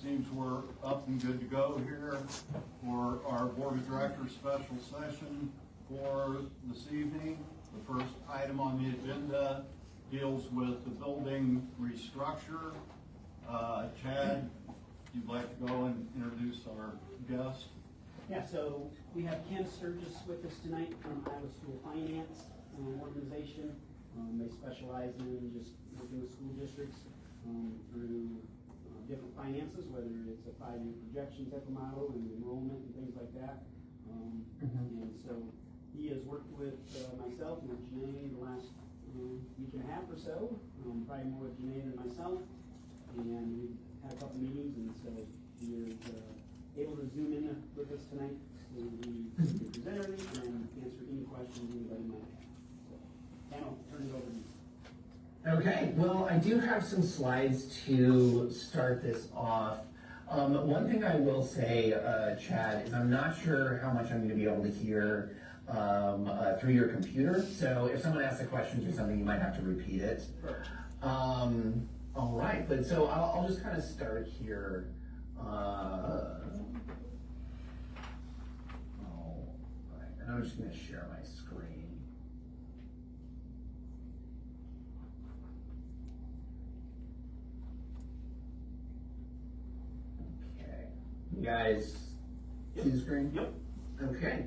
Seems we're up and good to go here for our Board of Directors special session for this evening. The first item on the agenda deals with the building restructure. Chad, you'd like to go and introduce our guest? Yeah, so we have Ken Sturgis with us tonight from Iowa School Finance organization. They specialize in just working with school districts through different finances, whether it's a 5-year projection type of model and enrollment and things like that. And so he has worked with myself and with Janae the last week and a half or so, probably more with Janae than myself. And we've had a couple meetings, and so he is able to zoom in with us tonight so we can present everything and answer any questions anybody might have. So, Ken, I'll turn it over to you. Okay, well, I do have some slides to start this off. One thing I will say, Chad, is I'm not sure how much I'm going to be able to hear through your computer. So if someone asks a question or something, you might have to repeat it. All right, but so I'll just kind of start here. All right, and I'm just going to share my screen. You guys see the screen? Yep. Okay,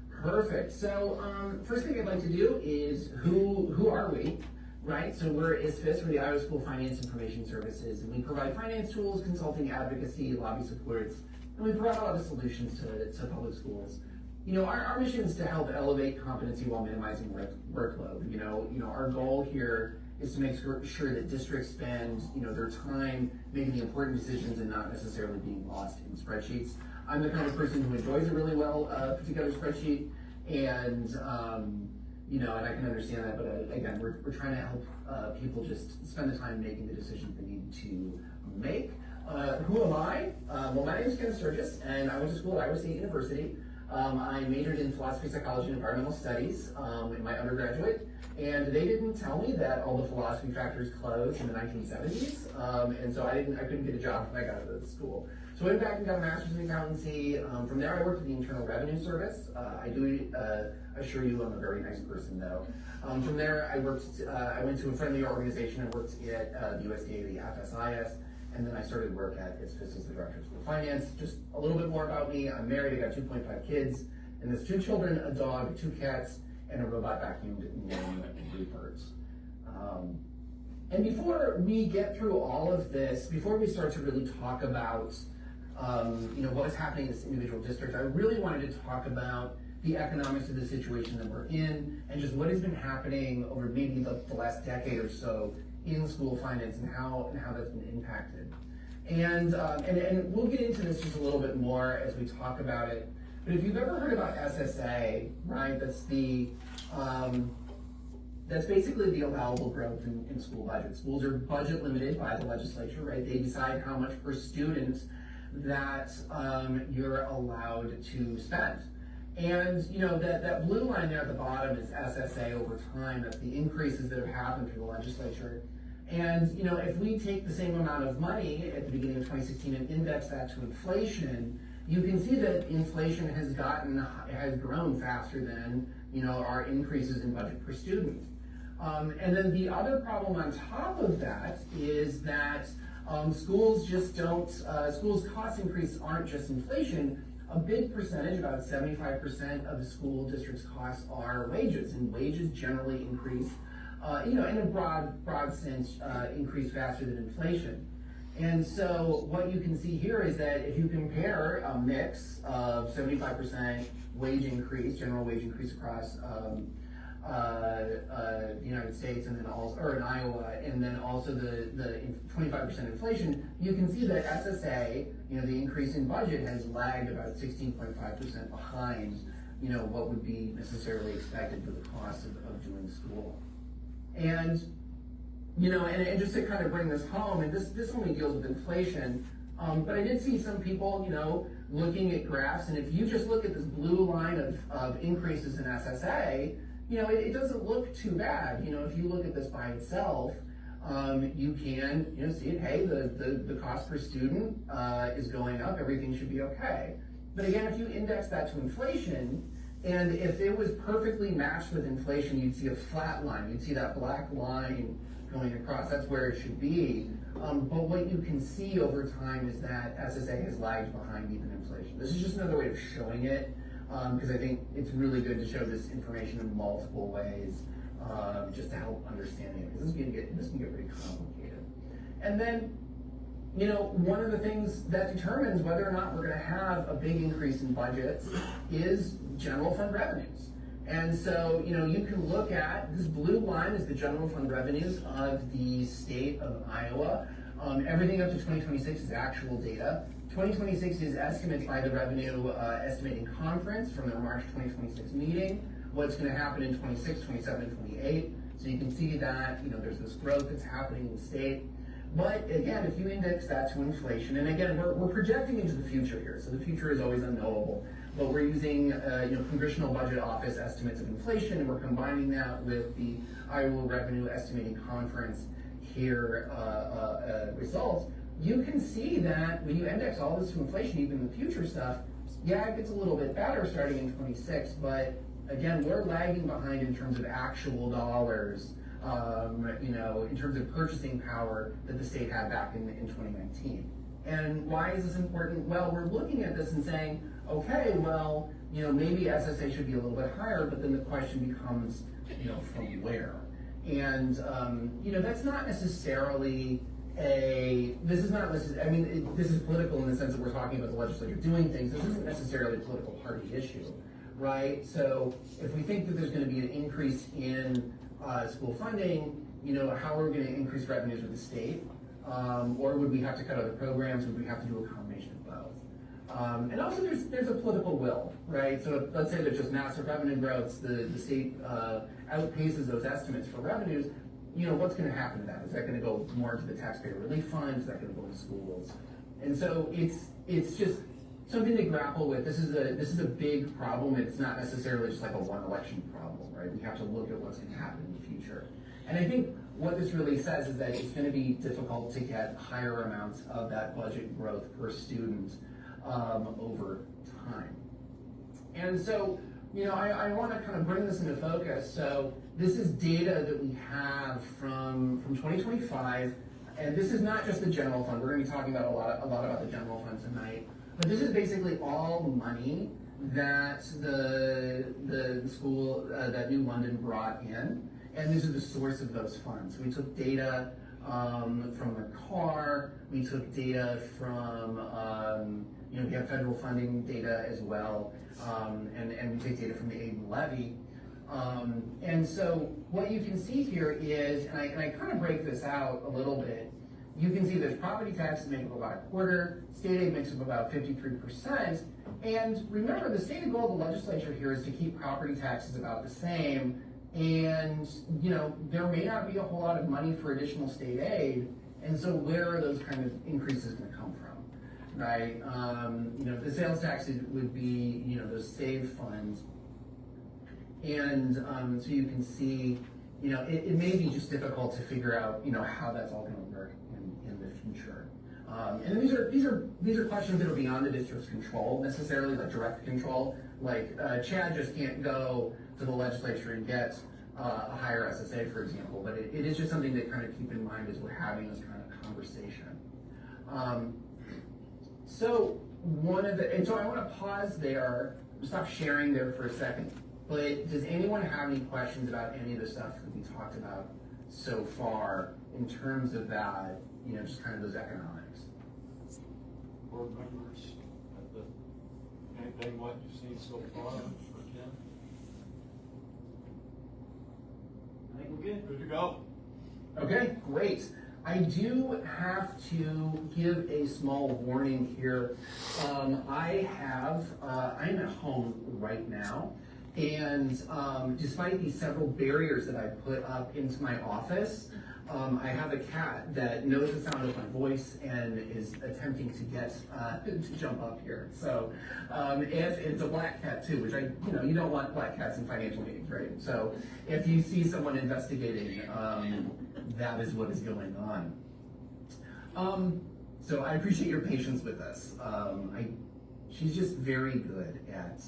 perfect. So first thing I'd like to do is who are we, right? So we're ISFIS, we're the Iowa School Finance Information Services, and we provide finance tools, consulting, advocacy, lobby supports, and we provide a lot of solutions to public schools. You know, our mission is to help elevate competency while minimizing workload. You know, our goal here is to make sure that districts spend, their time making the important decisions and not necessarily being lost in spreadsheets. I'm the kind of person who enjoys a really well put together spreadsheet, and and I can understand that. But again, we're trying to help people just spend the time making the decisions they need to make. Who am I? Well, my name is Ken Sturgis, and I went to school at Iowa State University. I majored in philosophy, psychology, and environmental studies in my undergraduate, and they didn't tell me that all the philosophy factories closed in the 1970s, and so I couldn't get a job when I got out of school. So I went back and got a master's in accountancy. From there, I worked at the Internal Revenue Service. I do assure you I'm a very nice person, though. From there, I went to a friendly organization and worked at the USDA, the FSIS. And then I started work at ISFIS as the Director of School Finance. Just a little bit more about me. I'm married, I got 2.5 kids, and there's 2 children, a dog, 2 cats, and a robot vacuum named Rupert. And before we get through all of this, before we start to really talk about what was happening in this individual district, I really wanted to talk about the economics of the situation that we're in, and just what has been happening over maybe the last decade or so in school finance and how that's been impacted. And we'll get into this just a little bit more as we talk about it. But if you've ever heard about SSA, right, that's basically the allowable growth in school budgets. Schools are budget limited by the legislature, right? They decide how much per student that you're allowed to spend. And that blue line there at the bottom is SSA over time. That's the increases that have happened through the legislature. And if we take the same amount of money at the beginning of 2016 and index that to inflation, you can see that inflation has grown faster than our increases in budget per student. And then the other problem on top of that is that schools cost increase aren't just inflation. A big percentage, about 75% of the school district's costs are wages, and wages generally increase, in a broad sense, increase faster than inflation. And so what you can see here is that if you compare a mix of 75% wage increase, general wage increase across the United States, and then in Iowa, and then also the 25% inflation, you can see that SSA, the increase in budget has lagged about 16.5% behind, what would be necessarily expected for the cost of doing school. And, and just to kind of bring this home, and this only deals with inflation, but I did see some people, looking at graphs, and if you just look at this blue line of increases in SSA, it doesn't look too bad. If you look at this by itself, you can, see it, hey, the cost per student, is going up, everything should be okay. But again, if you index that to inflation, and if it was perfectly matched with inflation, you'd see a flat line, you'd see that black line going across, that's where it should be. But what you can see over time is that SSA has lagged behind even inflation. This is just another way of showing it, because I think it's really good to show this information in multiple ways, just to help understanding it, because this can get pretty complicated. And then, one of the things that determines whether or not we're gonna have a big increase in budgets is general fund revenues. And so, you can look at, this blue line is the general fund revenues of the state of Iowa. Everything up to 2026 is actual data. 2026 is estimates by the Revenue Estimating Conference from their March 2026 meeting, what's gonna happen in 26, 27, 28. So you can see that, there's this growth that's happening in the state. But again, if you index that to inflation, and again, we're projecting into the future here, so the future is always unknowable. But we're using, Congressional Budget Office estimates of inflation, and we're combining that with the Iowa Revenue Estimating Conference here results. You can see that when you index all this to inflation, even the future stuff, yeah, it gets a little bit better starting in 26, but again, we're lagging behind in terms of actual dollars, in terms of purchasing power that the state had back in 2019. And why is this important? Well, we're looking at this and saying, okay, well, maybe SSA should be a little bit higher, but then the question becomes, from where? And, that's not necessarily this is political in the sense that we're talking about the legislature doing things. This isn't necessarily a political party issue, right? So if we think that there's gonna be an increase in school funding, how are we gonna increase revenues with the state? Or would we have to cut other programs? Would we have to do a combination of both? And also there's a political will, right? So let's say there's just massive revenue growths, the state outpaces those estimates for revenues, what's gonna happen to that? Is that gonna go more into the taxpayer relief fund? Is that gonna go to schools? And so it's just something to grapple with. This is a big problem. It's not necessarily just like a one election problem, right? We have to look at what's gonna happen in the future. And I think what this really says is that it's gonna be difficult to get higher amounts of that budget growth per student over time. And so, I wanna kind of bring this into focus. So this is data that we have from 2025, and this is not just the general fund. We're gonna be talking about a lot about the general fund tonight, but this is basically all money that the school, that New London brought in, and these are the source of those funds. We took data from the CAR, we took data from, we have federal funding data as well, and we take data from the aid and levy. And so what you can see here is, and I kind of break this out a little bit, you can see there's property taxes make up about a quarter, state aid makes up about 53%, and remember the stated goal of the legislature here is to keep property taxes about the same, and there may not be a whole lot of money for additional state aid, and so where are those kind of increases gonna come from, right? The sales tax would be, those saved funds, and so you can see, it may be just difficult to figure out, how that's all gonna work in the future. And then these are questions that are beyond the district's control, necessarily, like direct control. Like Chad just can't go to the legislature and get a higher SSA, for example, but it is just something to kind of keep in mind as we're having this kind of conversation. So I want to pause there, stop sharing there for a second. But does anyone have any questions about any of the stuff that we talked about so far in terms of that, just kind of those economics? Board members, anything what you've seen so far for Ken? I think we're good. Good to go. Okay, great. I do have to give a small warning here. I'm at home right now, and despite these several barriers that I put up into my office, I have a cat that knows the sound of my voice and is attempting to get to jump up here. So if it's a black cat too, which you don't want black cats in financial meetings, right? So if you see someone investigating, that is what is going on. So I appreciate your patience with us. She's just very good at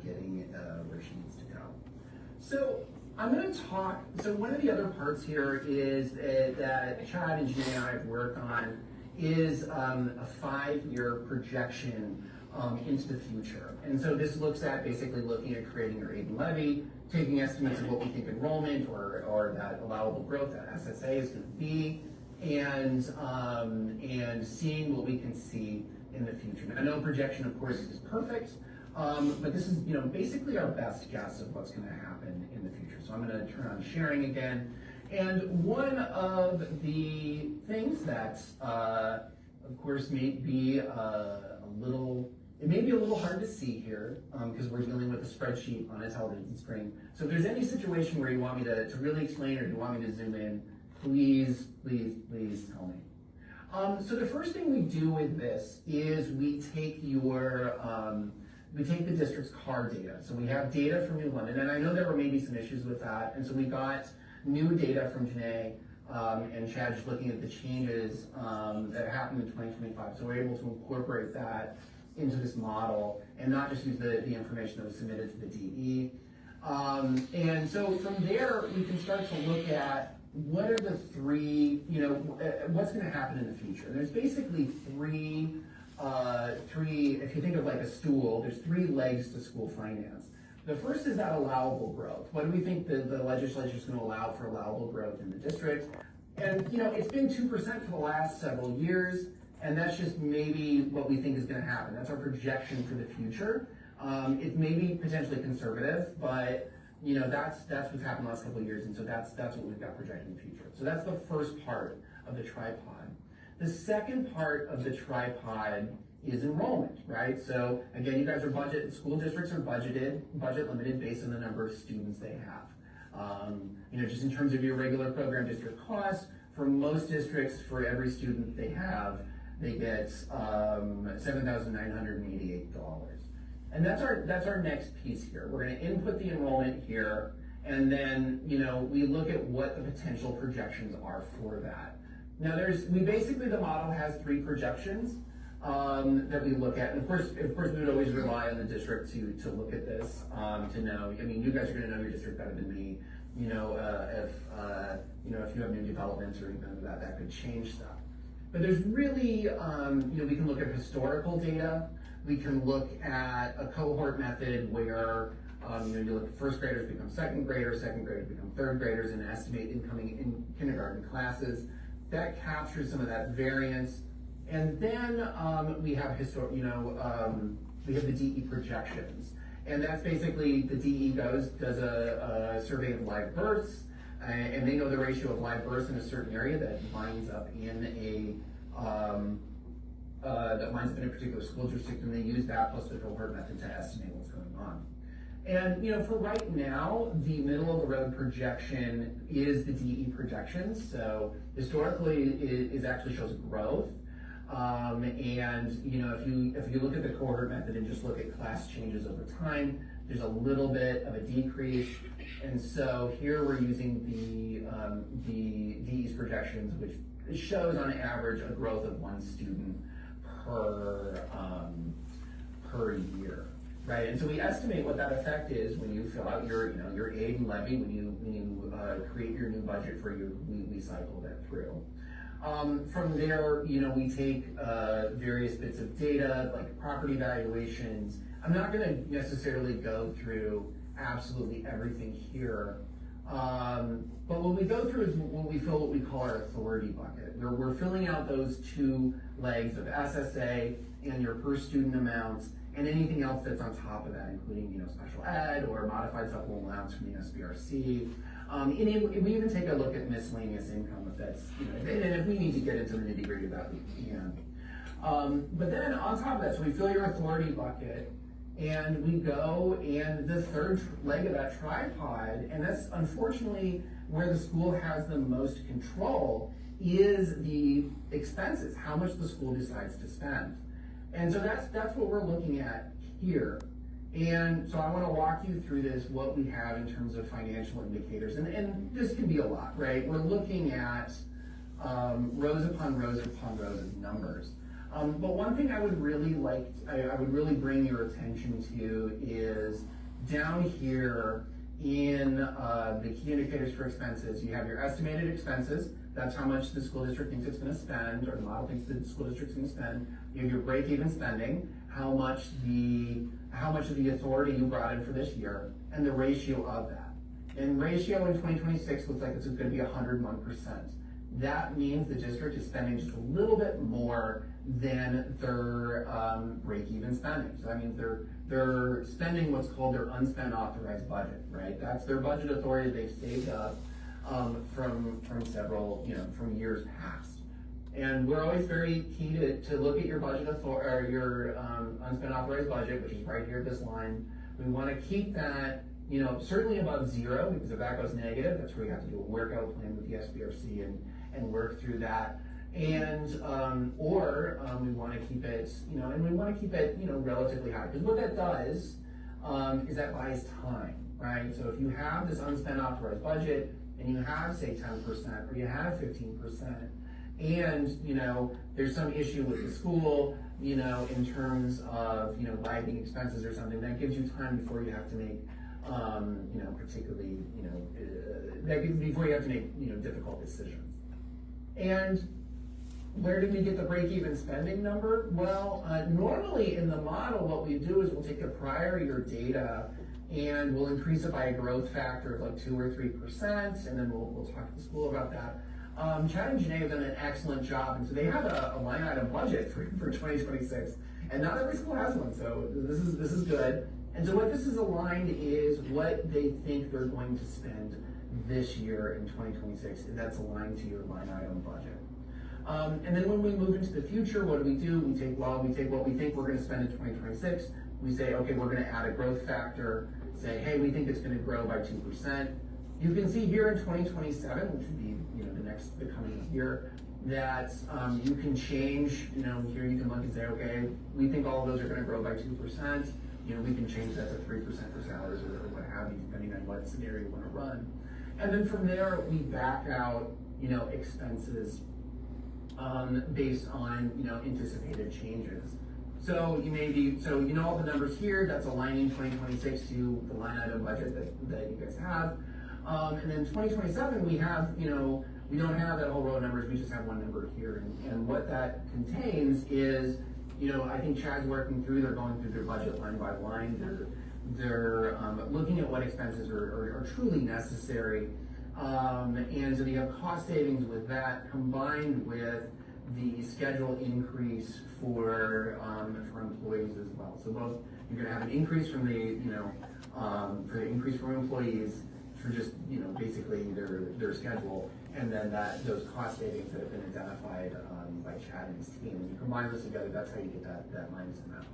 getting where she needs to go. So I'm going to talk, so one of the other parts here is that Chad and Janae and I have worked on is a 5-year projection into the future. And so this looks at basically looking at creating your aid and levy, taking estimates of what we think enrollment or that allowable growth that SSA is going to be, and seeing what we can see in the future. Now, no projection, of course, is perfect, but this is basically our best guess of what's going to happen in the future. So I'm going to turn on sharing again. And one of the things that, of course, may be it may be a little hard to see here because we're dealing with a spreadsheet on a television screen. So if there's any situation where you want me to really explain or you want me to zoom in, please tell me. So the first thing we do with this is we take the district's CAR data. So we have data from New London, and I know there were maybe some issues with that, and so we got new data from Janae and Chad just looking at the changes that happened in 2025. So we're able to incorporate that into this model and not just use the information that was submitted to the DE. And so from there, we can start to look at what are the three, what's going to happen in the future. There's basically three, if you think of like a stool, there's 3 legs to school finance. The first is that allowable growth. What do we think the legislature is going to allow for allowable growth in the district? And it's been 2% for the last several years, and that's just maybe what we think is going to happen. That's our projection for the future. It may be potentially conservative, but that's what's happened the last couple of years, and so that's what we've got projected in the future. So that's the first part of the tripod. The second part of the tripod is enrollment, right? So again, you guys are school districts are budget limited based on the number of students they have. Just in terms of your regular program district costs, for most districts, for every student they have, they get $7,988. And that's our next piece here. We're going to input the enrollment here, and then we look at what the potential projections are for that. Now the model has 3 projections that we look at, and of course we would always rely on the district to look at this to know. I mean, you guys are going to know your district better than me. If you have new developments or anything like that could change stuff. But there's really, we can look at historical data. We can look at a cohort method where, you look at first graders become second graders become third graders, and estimate incoming in kindergarten classes. That captures some of that variance. And then we have we have the DE projections. And that's basically the DE does a survey of live births, and they know the ratio of live births in a certain area that lines up in a particular school district, and they use that plus the cohort method to estimate what's going on. And for right now, the middle of the road projection is the DE projections. So historically, it actually shows growth. If you look at the cohort method and just look at class changes over time, there's a little bit of a decrease. And so here we're using the DE's projections, which shows on average a growth of 1 student per year, right? And so we estimate what that effect is when you fill out your aid and levy, when you create your new budget for your, we cycle that through. From there, we take various bits of data like property valuations. I'm not going to necessarily go through absolutely everything here, but what we go through is when we fill what we call our authority bucket. We're filling out those 2 legs of SSA and your per student amounts, and anything else that's on top of that, including special ed or modified supplemental allowance from the SBRC. And we even take a look at miscellaneous income if that's, and if we need to get into the nitty-gritty of that, we can. But then on top of that, so we fill your authority bucket, And we go, and the third leg of that tripod, and that's unfortunately where the school has the most control, is the expenses, how much the school decides to spend. And so that's what we're looking at here. And so I want to walk you through this, what we have in terms of financial indicators. And this can be a lot, right? We're looking at rows upon rows upon rows of numbers. But one thing I would really I would really bring your attention to is down here in the key indicators for expenses. You have your estimated expenses. That's how much the school district thinks it's going to spend, or the model thinks the school district's going to spend. You have your break-even spending, how much of the authority you brought in for this year, and the ratio of that. And ratio in 2026 looks like it's going to be 101%. That means the district is spending just a little bit more than their break-even spending. So that means they're spending what's called their unspent authorized budget, right? That's their budget authority they've saved up from several, from years past. And we're always very key to look at your budget or your unspent authorized budget, which is right here, this line. We want to keep that, certainly above zero, because if that goes negative, that's where you have to do a workout plan with the SBRC and work through that. And we want to keep it, and we want to keep it, relatively high, because what that does is that buys time, right? So if you have this unspent authorized budget and you have, say, 10% or you have 15%, and there's some issue with the school, in terms of lagging expenses or something, that gives you time before you have to make before you have to make difficult decisions. And where did we get the break-even spending number? Well, normally in the model, what we do is we'll take the prior year data and we'll increase it by a growth factor of like 2 or 3%, and then we'll talk to the school about that. Chad and Janae have done an excellent job, and so they have a line item budget for 2026, and not every school has one, so this is good. And so what this is aligned is what they think they're going to spend this year in 2026, and that's aligned to your line item budget. And then when we move into the future, what do? We take what we think we're going to spend in 2026. We say, okay, we're going to add a growth factor. Say, hey, we think it's going to grow by 2%. You can see here in 2027, which would be the coming year, that you can change. Here you can look and say, okay, we think all of those are going to grow by 2%. We can change that to 3% for salaries or what have you, depending on what scenario you want to run. And then from there, we back out, expenses based on, anticipated changes. So all the numbers here, that's aligning 2026 to the line item budget that you guys have. And then 2027, we have, we don't have that whole row of numbers, we just have one number here. And what that contains is, I think Chad's working through, they're going through their budget line by line. They're looking at what expenses are truly necessary. And so you have cost savings with that combined with the schedule increase for employees as well. So both, you're gonna have an increase from for the increase from employees for just, basically their schedule, and then those cost savings that have been identified by Chad and his team. When you combine those together, that's how you get that minus amount.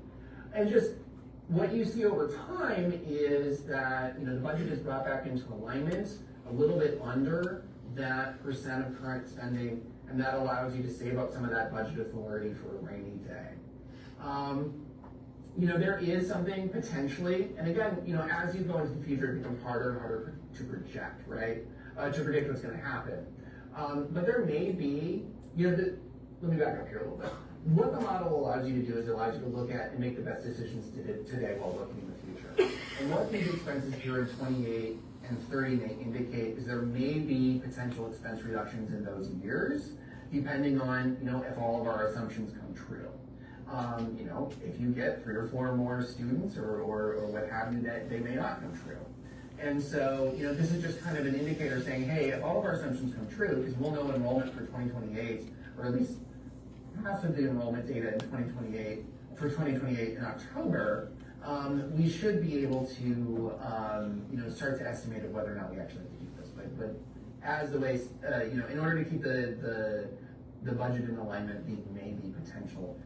And just what you see over time is that, the budget is brought back into alignment a little bit under that percent of current spending, and that allows you to save up some of that budget authority for a rainy day. There is something potentially, and again, as you go into the future, it becomes harder and harder to project, right? To predict what's going to happen. But there may be, let me back up here a little bit. What the model allows you to do is it allows you to look at and make the best decisions today while looking in the future. And what these expenses here in 28 and 30 may indicate is there may be potential expense reductions in those years, depending on, if all of our assumptions come true. If you get 3 or 4 more students or what have you, that they may not come true. And so, this is just kind of an indicator saying, hey, if all of our assumptions come true, because we'll know enrollment for 2028, or at least half of the enrollment data in 2028 in October, we should be able to, start to estimate whether or not we actually have to keep this. But as the way, in order to keep the budget in alignment, there may be potential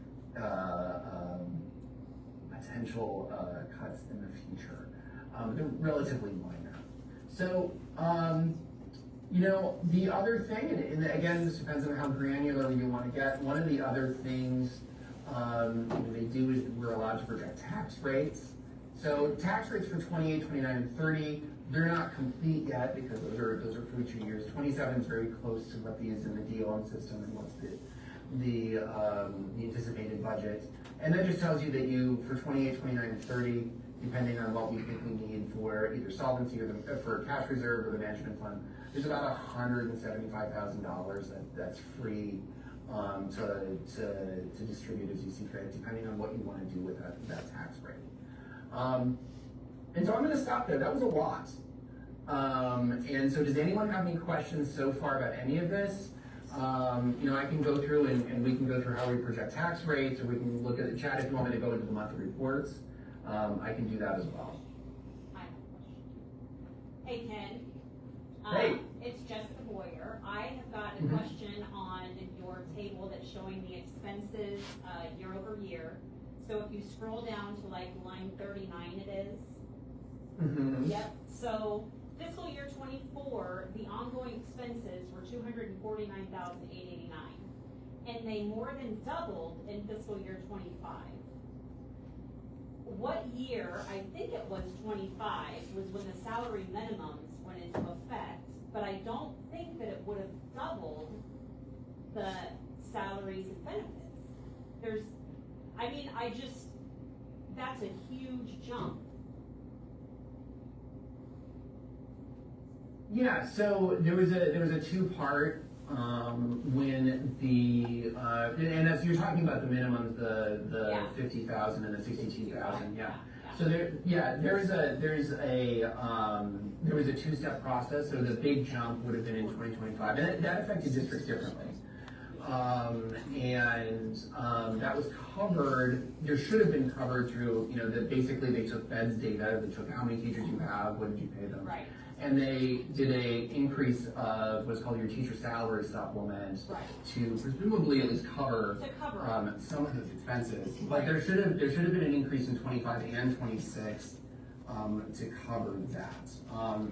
potential cuts in the future. They're relatively minor. So, the other thing, and again, this depends on how granular you want to get. One of the other things they do is we're allowed to project tax rates. So tax rates for 28, 29, and 30, they're not complete yet because those are for future years. 27 is very close to what is in the DOM system and what's the anticipated budget. And that just tells you that you, for 28, 29, and 30, depending on what we think we need for either solvency or for cash reserve or the management fund, there's about $175,000 that's free to distribute as you see fit, depending on what you want to do with that tax rate. And so I'm going to stop there. That was a lot. And so does anyone have any questions so far about any of this? I can go through and we can go through how we project tax rates, or we can look at the chat if you want me to go into the monthly reports. I can do that as well. I have a question. Hey, Ken. Hey. It's Jessica Boyer. I have got a question on your table that's showing the expenses year over year. So if you scroll down to like line 39 it is. Mm-hmm. Yep. So fiscal year 24, the ongoing expenses were $249,889. And they more than doubled in fiscal year 25. What year, I think it was 25, was when the salary minimums went into effect, but I don't think that it would have doubled the salaries and benefits. That's a huge jump. Yeah, so there was a two-part when the and as you're talking about the minimums, the Yeah. 50,000 and the 62,000, yeah. Yeah. So there was a two-step process. So the big jump would have been in 2025, and that affected districts differently. That was covered. There should have been covered through that basically they took Fed's data, they took how many teachers you have, what did you pay them, Right. and they did a increase of what's called your teacher salary supplement Right. to presumably at least cover To cover. some of those expenses. But there should have been an increase in 25 and 26 to cover that.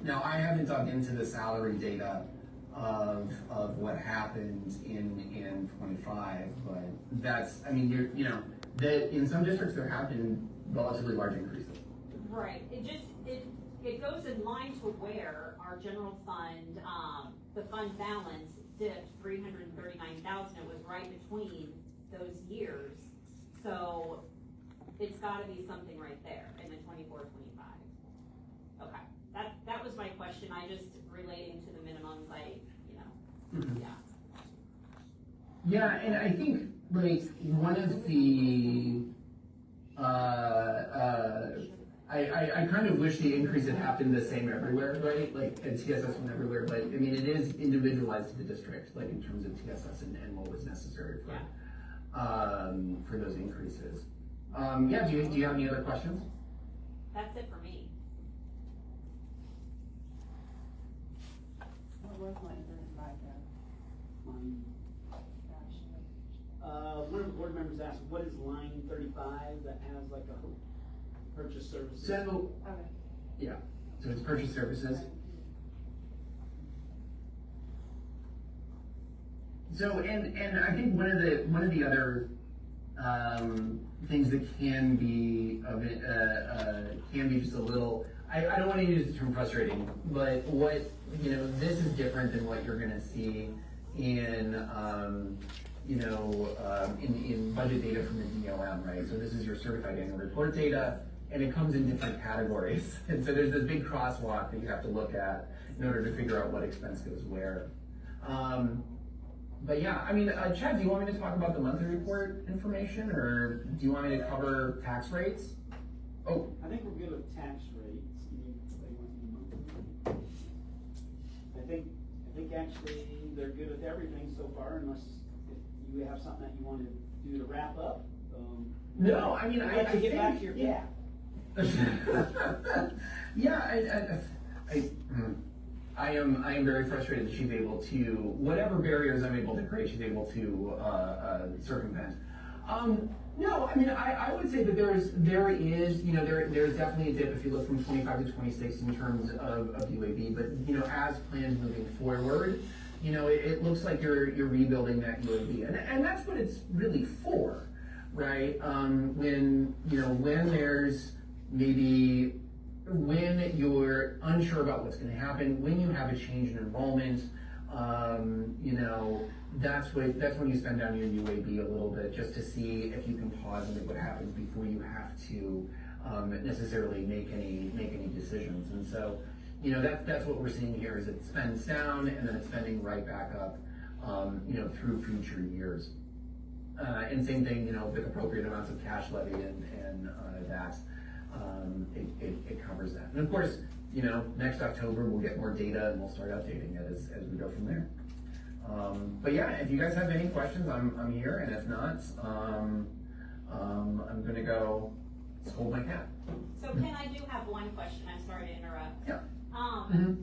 Now I haven't dug into the salary data of what happened in 25, but that's that in some districts there have been relatively large increases. Right, it goes in line to where our general fund, the fund balance dipped 339,000, it was right between those years. So it's gotta be something right there in the 24, 25. Okay, that was my question, I just relating to the minimums, Mhm. yeah. Yeah, and I think one of the I kind of wish the increase had happened the same everywhere, right? Like, and TSS went everywhere, but I mean, it is individualized to the district, like in terms of TSS and what was necessary for those increases. Yeah, do you have any other questions? That's it for me. What was line 35 one of the board members asked, what is line 35 that has like a purchase services? So, yeah, so it's purchase services. So, and I think one of the other things that can be just a little, I don't want to use the term frustrating, but this is different than what you're going to see in budget data from the DOM, right? So this is your certified annual report data, and it comes in different categories. And so there's this big crosswalk that you have to look at in order to figure out what expense goes where. But yeah, I mean, Chad, do you want me to talk about the monthly report information, or do you want me to cover tax rates? Oh, I think we're good with tax rates. I think actually they're good with everything so far, unless if you have something that you want to do to wrap up. no, I mean, I'd like to get back to your yeah. cat. Yeah, I am very frustrated that she's able to, whatever barriers I'm able to create, she's able to circumvent. No, I mean, I would say that there is, you know, there's definitely a dip if you look from 25 to 26 in terms of UAB, but, you know, as planned moving forward, you know, it looks like you're rebuilding that UAB, and that's what it's really for, right? When, you know, when there's maybe, when you're unsure about what's gonna happen, when you have a change in enrollment, you know, that's when you spend down your UAB a little bit, just to see if you can pause and look what happens before you have to necessarily make any decisions. And so, you know, that's what we're seeing here, is it spends down and then it's spending right back up, you know, through future years. And same thing, you know, with appropriate amounts of cash levy and that, it covers that. And of course, you know, next October we'll get more data and we'll start updating it as we go from there. But yeah, if you guys have any questions, I'm here, and if not, I'm gonna go hold my cat. So Ken, I do have one question, I'm sorry to interrupt. Yeah.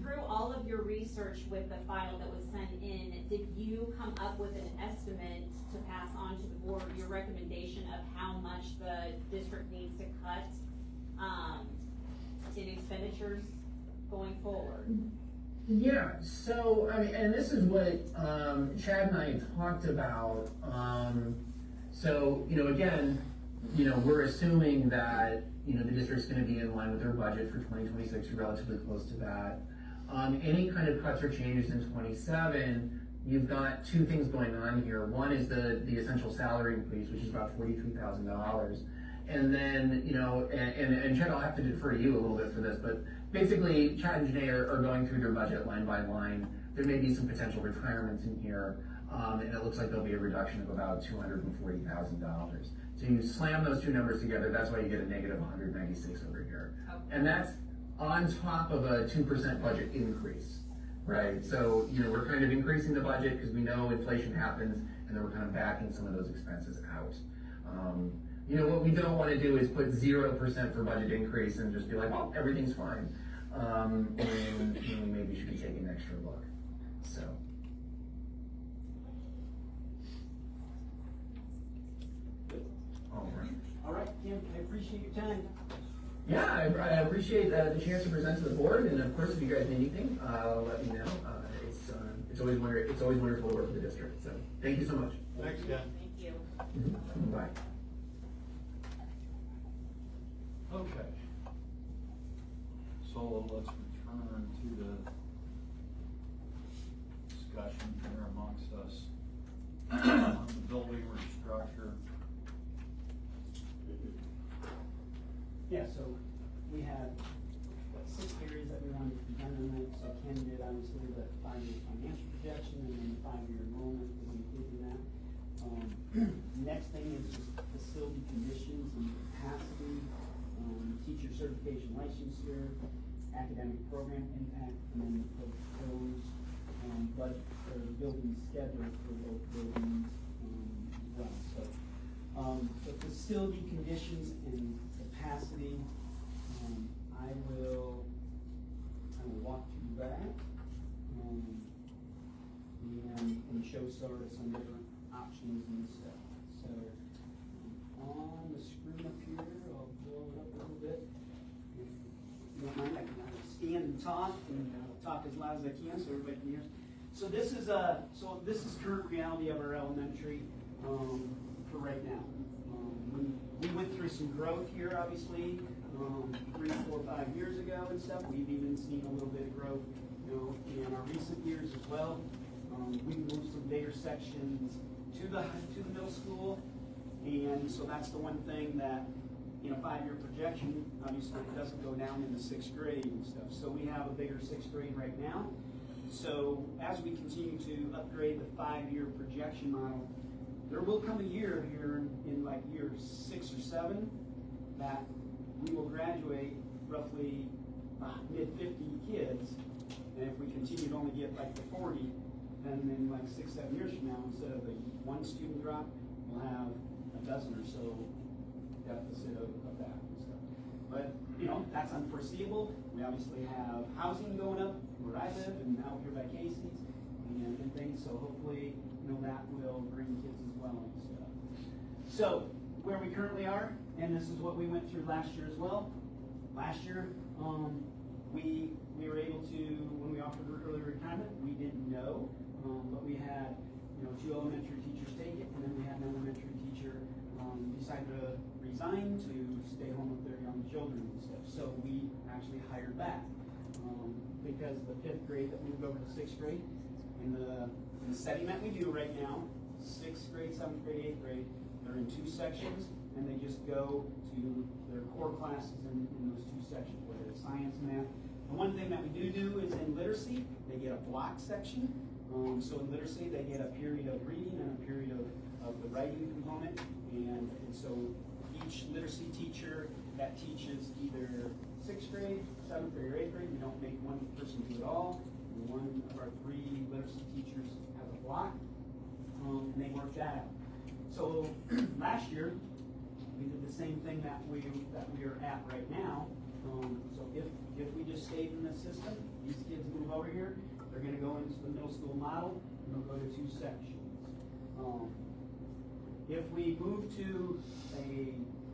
Through all of your research with the file that was sent in, did you come up with an estimate to pass on to the board, your recommendation of how much the district needs to cut, in expenditures going forward? Yeah, so, I mean, and this is what, Chad and I talked about, so, you know, again, you know, we're assuming that, you know, the district's gonna be in line with their budget for 2026, or relatively close to that. Any kind of cuts or changes in 27, you've got two things going on here. One is the essential salary increase, which is about $43,000. And then, you know, and Chad, I'll have to defer to you a little bit for this, but basically, Chad and Janae are going through their budget line by line. There may be some potential retirements in here, and it looks like there'll be a reduction of about $240,000. So you slam those two numbers together, that's why you get a negative 196 over here. Okay. And that's on top of a 2% budget increase, right? So, you know, we're kind of increasing the budget because we know inflation happens, and then we're kind of backing some of those expenses out. You know, what we don't want to do is put 0% for budget increase and just be like, well, everything's fine. And we maybe should be taking an extra look, so. All right, Kim, I appreciate your time. Yeah, I appreciate the chance to present to the board, and of course, if you guys need anything, let me know. It's always wonderful to work with the district, so thank you so much. Thanks, Ken. Thank you. Bye. Okay. So let's return to the discussion here amongst us on the building restructure. Yeah, so we had, 6 areas that we wanted to be done tonight. So Ken did obviously the 5-year financial projection, and then the 5-year enrollment was included in that. Next thing is just facility conditions and capacity, teacher certification licensure, academic program impact, and then the proposed, building schedule for both buildings, as well. So, the facility conditions and capacity, I will walk through that, and show sort of some different options and stuff. So, on the screen up here, I'll blow it up a little bit. If you don't mind, I can stand and talk, and talk as loud as I can so everybody can hear. So this is current reality of our elementary, for right now. We went through some growth here, obviously, 3, 4, 5 years ago and stuff. We've even seen a little bit of growth, you know, in our recent years as well. We moved some bigger sections to the middle school, and so that's the one thing that, you know, 5-year projection, obviously it doesn't go down in the 6th grade and stuff. So we have a bigger 6th grade right now. So as we continue to upgrade the 5-year projection model, there will come a year here in like year 6 or 7 that we will graduate roughly mid-50 kids. And if we continue to only get like the 40, then in like 6, 7 years from now, instead of the 1 student drop, we'll have a dozen or so deficit of that and stuff. But, you know, that's unforeseeable. We obviously have housing going up where I live and out here by Casey's and things, so hopefully, you know, that will bring kids as well and stuff. So, where we currently are, and this is what we went through last year as well. Last year, we were able to, when we offered early retirement, we didn't know, but we had, 2 elementary teachers take it, and then we had an elementary teacher decide to resign to stay home with their young children and stuff. So we actually hired back, because the 5th grade that moved over to 6th grade, in the setting that we do right now, 6th grade, 7th grade, 8th grade, they're in 2 sections, and they just go to their core classes in those 2 sections, whether it's science, math. The one thing that we do is in literacy, they get a block section. So in literacy, they get a period of reading and a period of the writing component. And so each literacy teacher that teaches either 6th grade, 7th grade, or 8th grade, we don't make one person do it all. One of our 3 literacy teachers has a block, and they work that out. So last year, we did the same thing that we are at right now. So if we just stayed in the system, these kids move over here, they're gonna go into the middle school model, and they'll go to 2 sections. If we move to a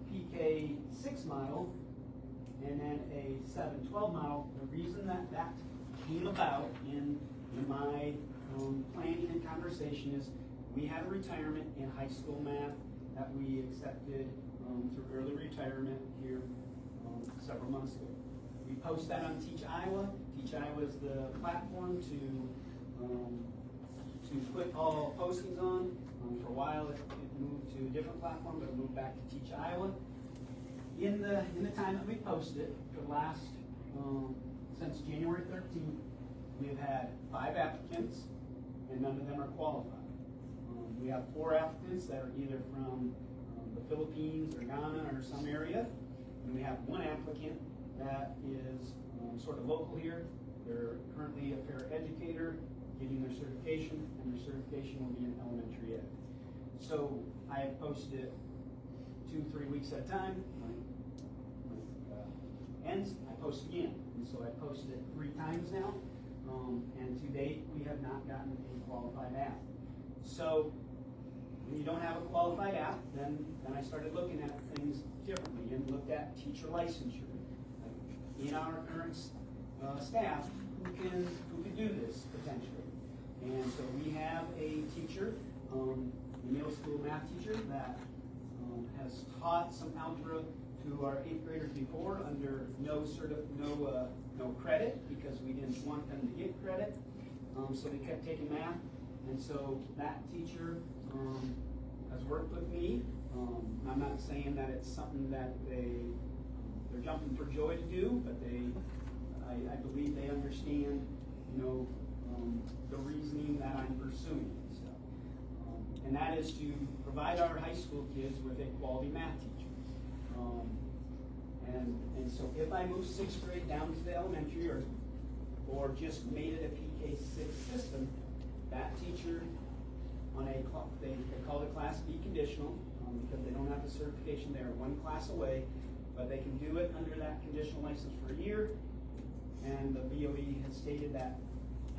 PK 6 model, and then a 7-12 model, the reason that came about in my planning and conversation is we had a retirement in high school math that we accepted through early retirement here several months ago. We post that on Teach Iowa. Teach Iowa is the platform to put all postings on. For a while, it moved to a different platform, but it moved back to Teach Iowa. In the time that we posted it, for the last since January 13th, we have had 5 applicants, and none of them are qualified. We have 4 applicants that are either from the Philippines or Ghana or some area, and we have 1 applicant that is sort of local here. They're currently a paraeducator, getting their certification, and their certification will be in elementary ed. So I have posted it 2-3 weeks at a time. Ends, I post again, and so I posted it 3 times now, and to date we have not gotten a qualified app. So when you don't have a qualified app, then I started looking at things differently and looked at teacher licensure. In our current staff, who can do this potentially? And so we have a teacher, a middle school math teacher that has taught some algebra to our 8th graders before under no credit, because we didn't want them to get credit. So they kept taking math, and so that teacher has worked with me. I'm not saying that it's something that they're jumping for joy to do, but I believe they understand, the reasoning that I'm pursuing. So, and that is to provide our high school kids with a quality math teacher. And so if I move 6th grade down to the elementary, or just made it a PK 6 system, that teacher on they call it Class B conditional, because they don't have the certification, they're 1 class away, but they can do it under that conditional license for a year. And the BOE has stated that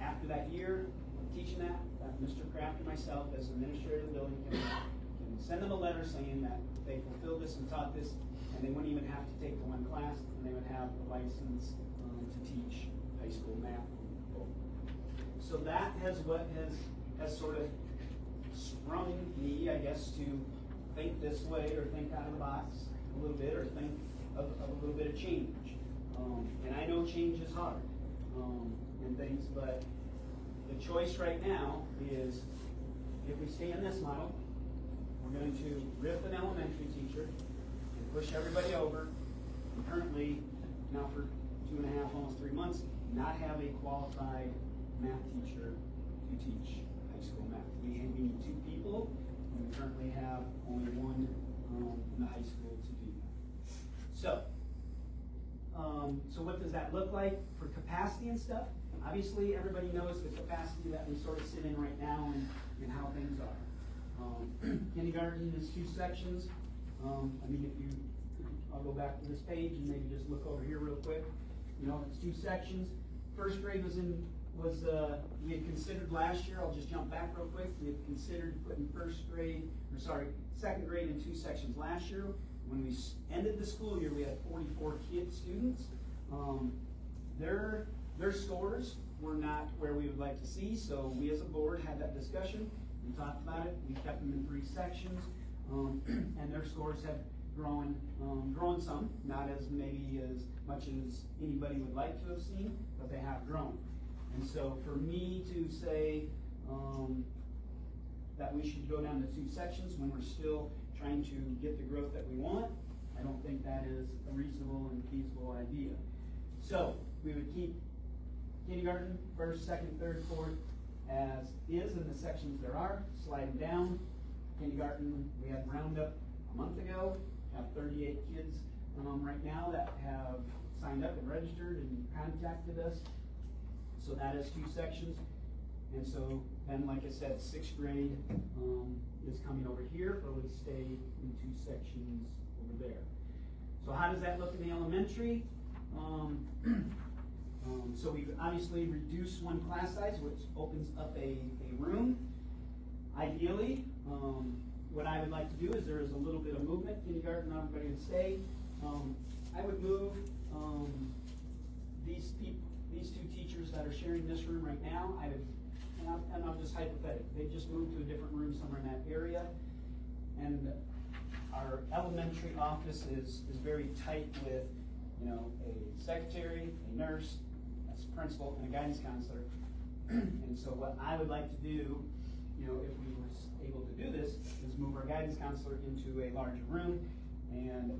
after that year of teaching that Mr. Kraft and myself, as administrator of the building, can send them a letter saying that they fulfilled this and taught this, and they wouldn't even have to take the 1 class, and they would have the license to teach high school math. So that has sort of sprung me, I guess, to think this way, or think out of the box a little bit, or think of a little bit of change. And I know change is hard and things, but the choice right now is, if we stay in this model, we're going to rip an elementary teacher and push everybody over. And currently, now for 2.5, almost 3 months, not have a qualified math teacher to teach high school math. We need 2 people, and we currently have only 1 in the high school to do that. So what does that look like for capacity and stuff? Obviously, everybody knows the capacity that we sort of sit in right now and how things are. Kindergarten is 2 sections. I'll go back to this page and maybe just look over here real quick. It's 2 sections. 1st grade was in was, we had considered last year, I'll just jump back real quick, we had considered putting second grade in 2 sections last year. When we ended the school year, we had 44 students. Their scores were not where we would like to see, so we as a board had that discussion. We talked about it, we kept them in 3 sections, and their scores have grown some, not as maybe as much as anybody would like to have seen, but they have grown. And so for me to say that we should go down to 2 sections when we're still trying to get the growth that we want, I don't think that is a reasonable and feasible idea. So we would keep kindergarten, 1st, 2nd, 3rd, 4th as is in the sections there are, slide them down. Kindergarten, we had roundup a month ago, have 38 kids right now that have signed up and registered and contacted us. So that is 2 sections. And so then, like I said, 6th grade is coming over here, or we stay in 2 sections over there. So how does that look in the elementary? So we've obviously reduced 1 class size, which opens up a room. Ideally, what I would like to do is there is a little bit of movement. Kindergarten, everybody would stay. I would move these 2 teachers that are sharing this room right now. And I'll just hypothetical. They just moved to a different room somewhere in that area. And our elementary office is very tight with, a secretary, a nurse, a principal, and a guidance counselor. And so what I would like to do, if we were able to do this, is move our guidance counselor into a larger room, and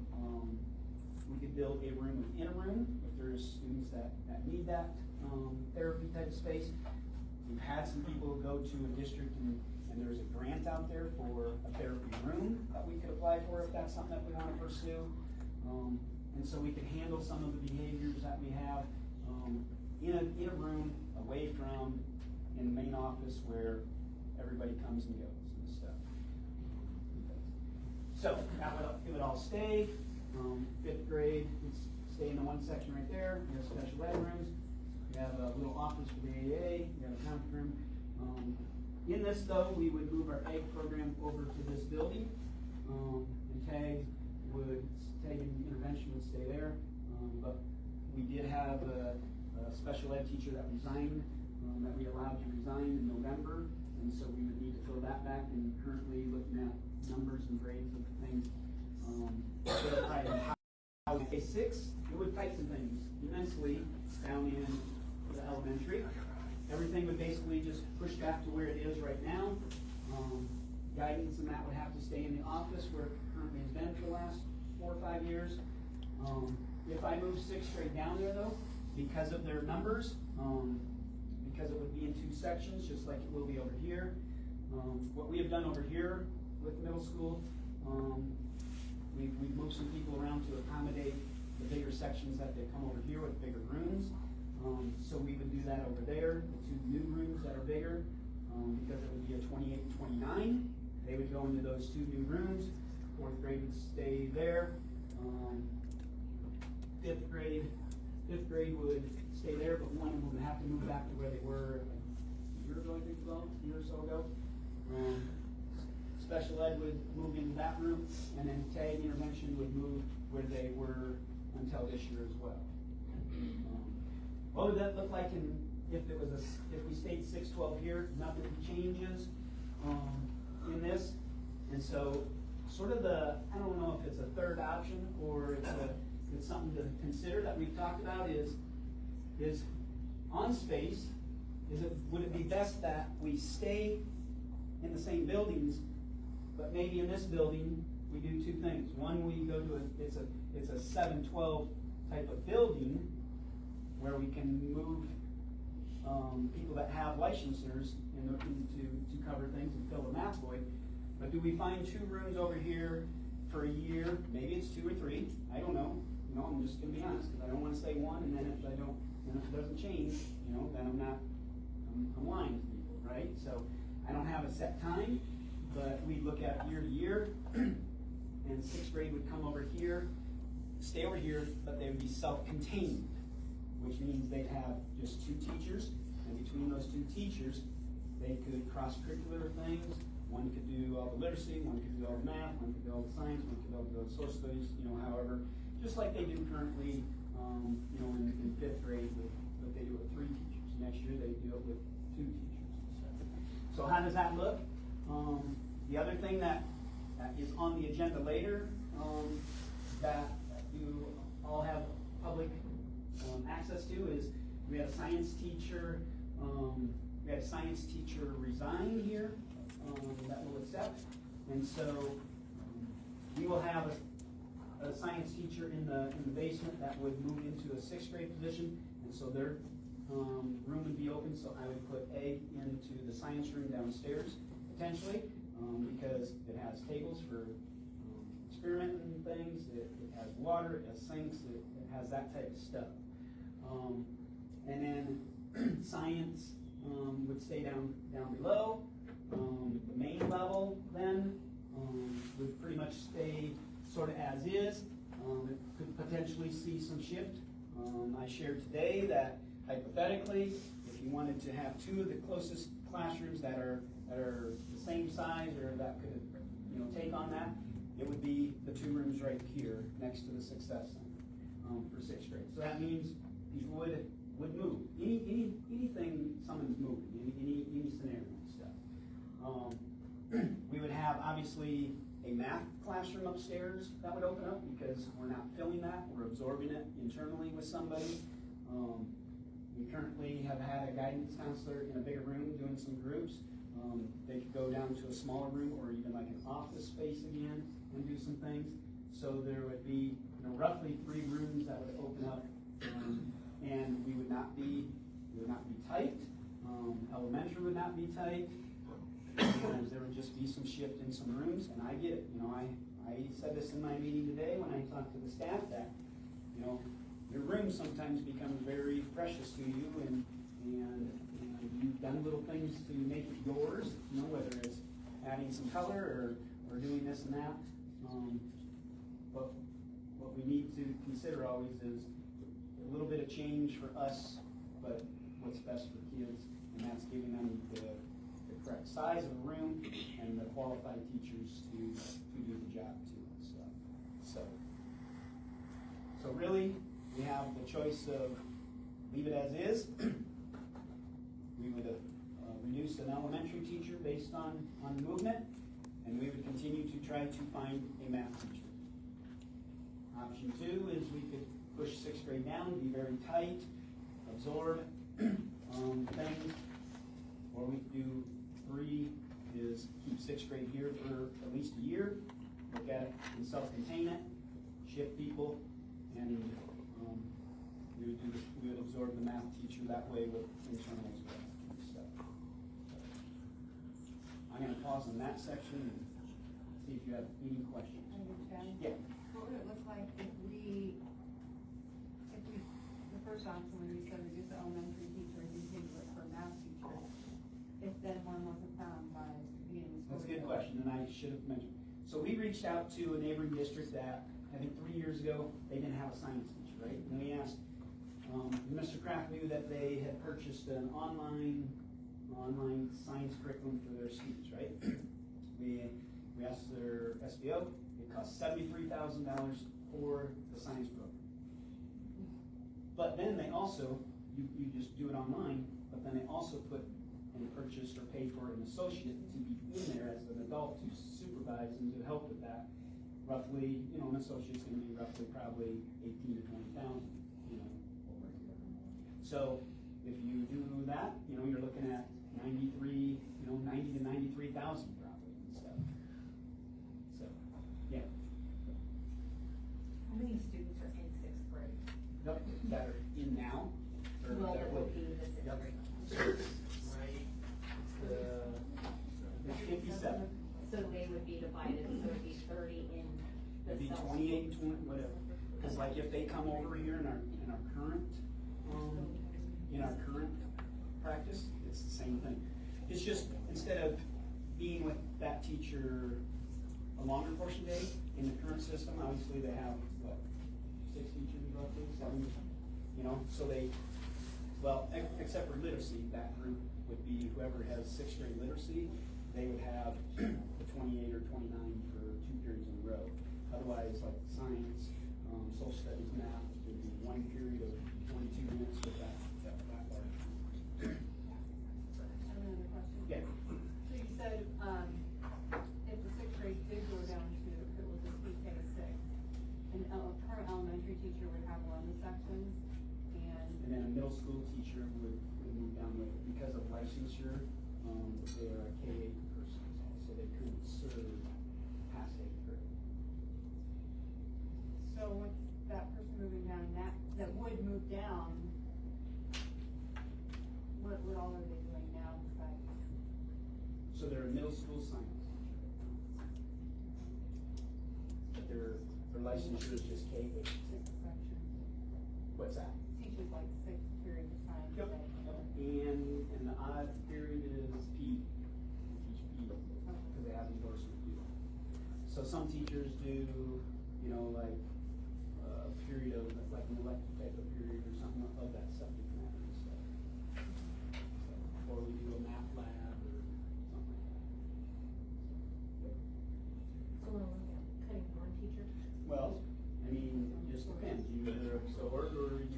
we could build a room within a room if there's students that need that therapy type of space. We've had some people go to a district and there's a grant out there for a therapy room that we could apply for if that's something that we want to pursue. And so we could handle some of the behaviors that we have in a room away from in the main office where everybody comes and goes and stuff. So it would all stay. 5th grade would stay in the 1 section right there. We have special ed rooms. We have a little office for the AA. We have a conference room. In this though, we would move our egg program over to this building. And tag and intervention would stay there. But we did have a special ed teacher that resigned, that we allowed to resign in November. And so we would need to fill that back, and currently looking at numbers and grades of things. K6, it would tighten things immensely down in the elementary. Everything would basically just push back to where it is right now. Guidance and that would have to stay in the office where it currently has been for the last 4 or 5 years. If I move 6th grade down there though, because of their numbers, because it would be in 2 sections, just like it will be over here. What we have done over here with middle school, we've moved some people around to accommodate the bigger sections that they come over here with bigger rooms. So we would do that over there, the 2 new rooms that are bigger, because it would be a 28 and 29. They would go into those 2 new rooms. 4th grade would stay there. 5th grade would stay there, but one of them would have to move back to where they were a year or so ago. Special ed would move into that room, and then tag intervention would move where they were until this year as well. What would that look like if we stayed 6-12 here? Nothing changes in this, and so sort of I don't know if it's a third option or it's something to consider that we've talked about is on space. Would it be best that we stay in the same buildings, but maybe in this building we do 2 things. One, we go to it's a 7-12 type of building where we can move people that have licensures and looking to cover things and fill the math void. But do we find 2 rooms over here for a year? Maybe it's 2 or 3. I don't know. I'm just gonna be honest, because I don't want to say 1, and then if it doesn't change, then I'm lying to people, right? So I don't have a set time, but we look at year to year, and 6th grade would come over here, stay over here, but they would be self-contained, which means they'd have just 2 teachers, And between those two teachers, they could cross-curricular things. One could do all the literacy, one could do all the math, one could do all the science, one could do all the social studies, however, just like they do currently, in fifth grade, but they do it with 3 teachers. Next year, they do it with 2 teachers. So how does that look? The other thing that is on the agenda later, that you all have public access to is, we had a science teacher, resign here, that will accept. And so, we will have a science teacher in the basement that would move into a 6th grade position, and so their room would be open, so I would put A into the science room downstairs, potentially, because it has tables for experimenting things, it has water, it has sinks, it has that type of stuff. And then science would stay down below. The main level then would pretty much stay sort of as is. It could potentially see some shift. I shared today that hypothetically, if you wanted to have 2 of the closest classrooms that are the same size or that could take on that, it would be the 2 rooms right here next to the Success Center for 6th grade. So that means people would move. Anything someone's moving, any scenario and stuff. We would have obviously a math classroom upstairs that would open up because we're not filling that, we're absorbing it internally with somebody. We currently have had a guidance counselor in a bigger room doing some groups. They could go down to a smaller room or even like an office space again and do some things. So there would be roughly 3 rooms that would open up, and we would not be tight. Elementary would not be tight. And there would just be some shift in some rooms, and I get it. I said this in my meeting today when I talked to the staff that your room sometimes becomes very precious to you, and you've done little things to make it yours, whether it's adding some color or doing this and that. But what we need to consider always is a little bit of change for us, but what's best for kids, and that's giving them the correct size of the room and the qualified teachers to do the job too. So really, we have the choice of leave it as is. We would reduce an elementary teacher based on movement, and we would continue to try to find a math teacher. Option 2 is we could push 6th grade down, be very tight, absorb things, or we could do 3 is keep 6th grade here for at least a year, look at it and self-contain it, shift people, and we would absorb the math teacher that way with internal as well. So, I'm going to pause on that section and see if you have any questions. Yeah. What would it look like if the first option when you said reduce the elementary teacher and continue it for math teacher, if then one wasn't found by the beginning of the school? That's a good question, and I should have mentioned. So we reached out to a neighboring district that, I think 3 years ago, they didn't have a science teacher, right? And we asked, Mr. Kraft knew that they had purchased an online science curriculum for their students, right? We asked their SBO, it cost $73,000 for the science program. But then they also, you just do it online, but then they also put and purchased or paid for an associate to be in there as an adult to supervise and to help with that. Roughly, an associate's gonna be roughly probably 18 to 20,000, over here. So if you do that, you're looking at 90 to 93,000 probably and stuff. So, yeah. How many students are in 6th grade? Yep, that are in now, or Well, that that will would be the 6th Yep. grade. It's 57. So they would be divided, so it'd be 30 in the. It'd be self- 28, 20, whatever. Cause like if they come over here in our current practice, it's the same thing. It's just, instead of being with that teacher a longer portion of the day, in the current system, obviously they have, 6 teachers roughly, 7, so they Well, except for literacy, that group would be whoever has sixth grade literacy, they would have the 28 or 29 for 2 periods in a row. Otherwise, like science, social studies, math, would be 1 period of 22 minutes with that large. I have another question. Yeah. So you said, if the sixth grade did go down to, if it was a CK six, a current elementary teacher would have one of the sections, And then a middle school teacher would move down with, because of licensure, they're a K-8 person, so they couldn't serve past 8th grade. so with that person moving down, that would move down, what all are they doing now besides? So they're a middle school science teacher. But their licensure is just K-8. Sixth section, What's that? teaches like 6 periods of science. Yep. And the odd period is P, teach P, because they have endorsement P. So some teachers do, you know, like a period of, like an elective type of period or something of that subject matter and stuff. So, or we do a math lab or something like that. So we're looking at cutting one teacher? Well, I mean, it just depends, you either absorb or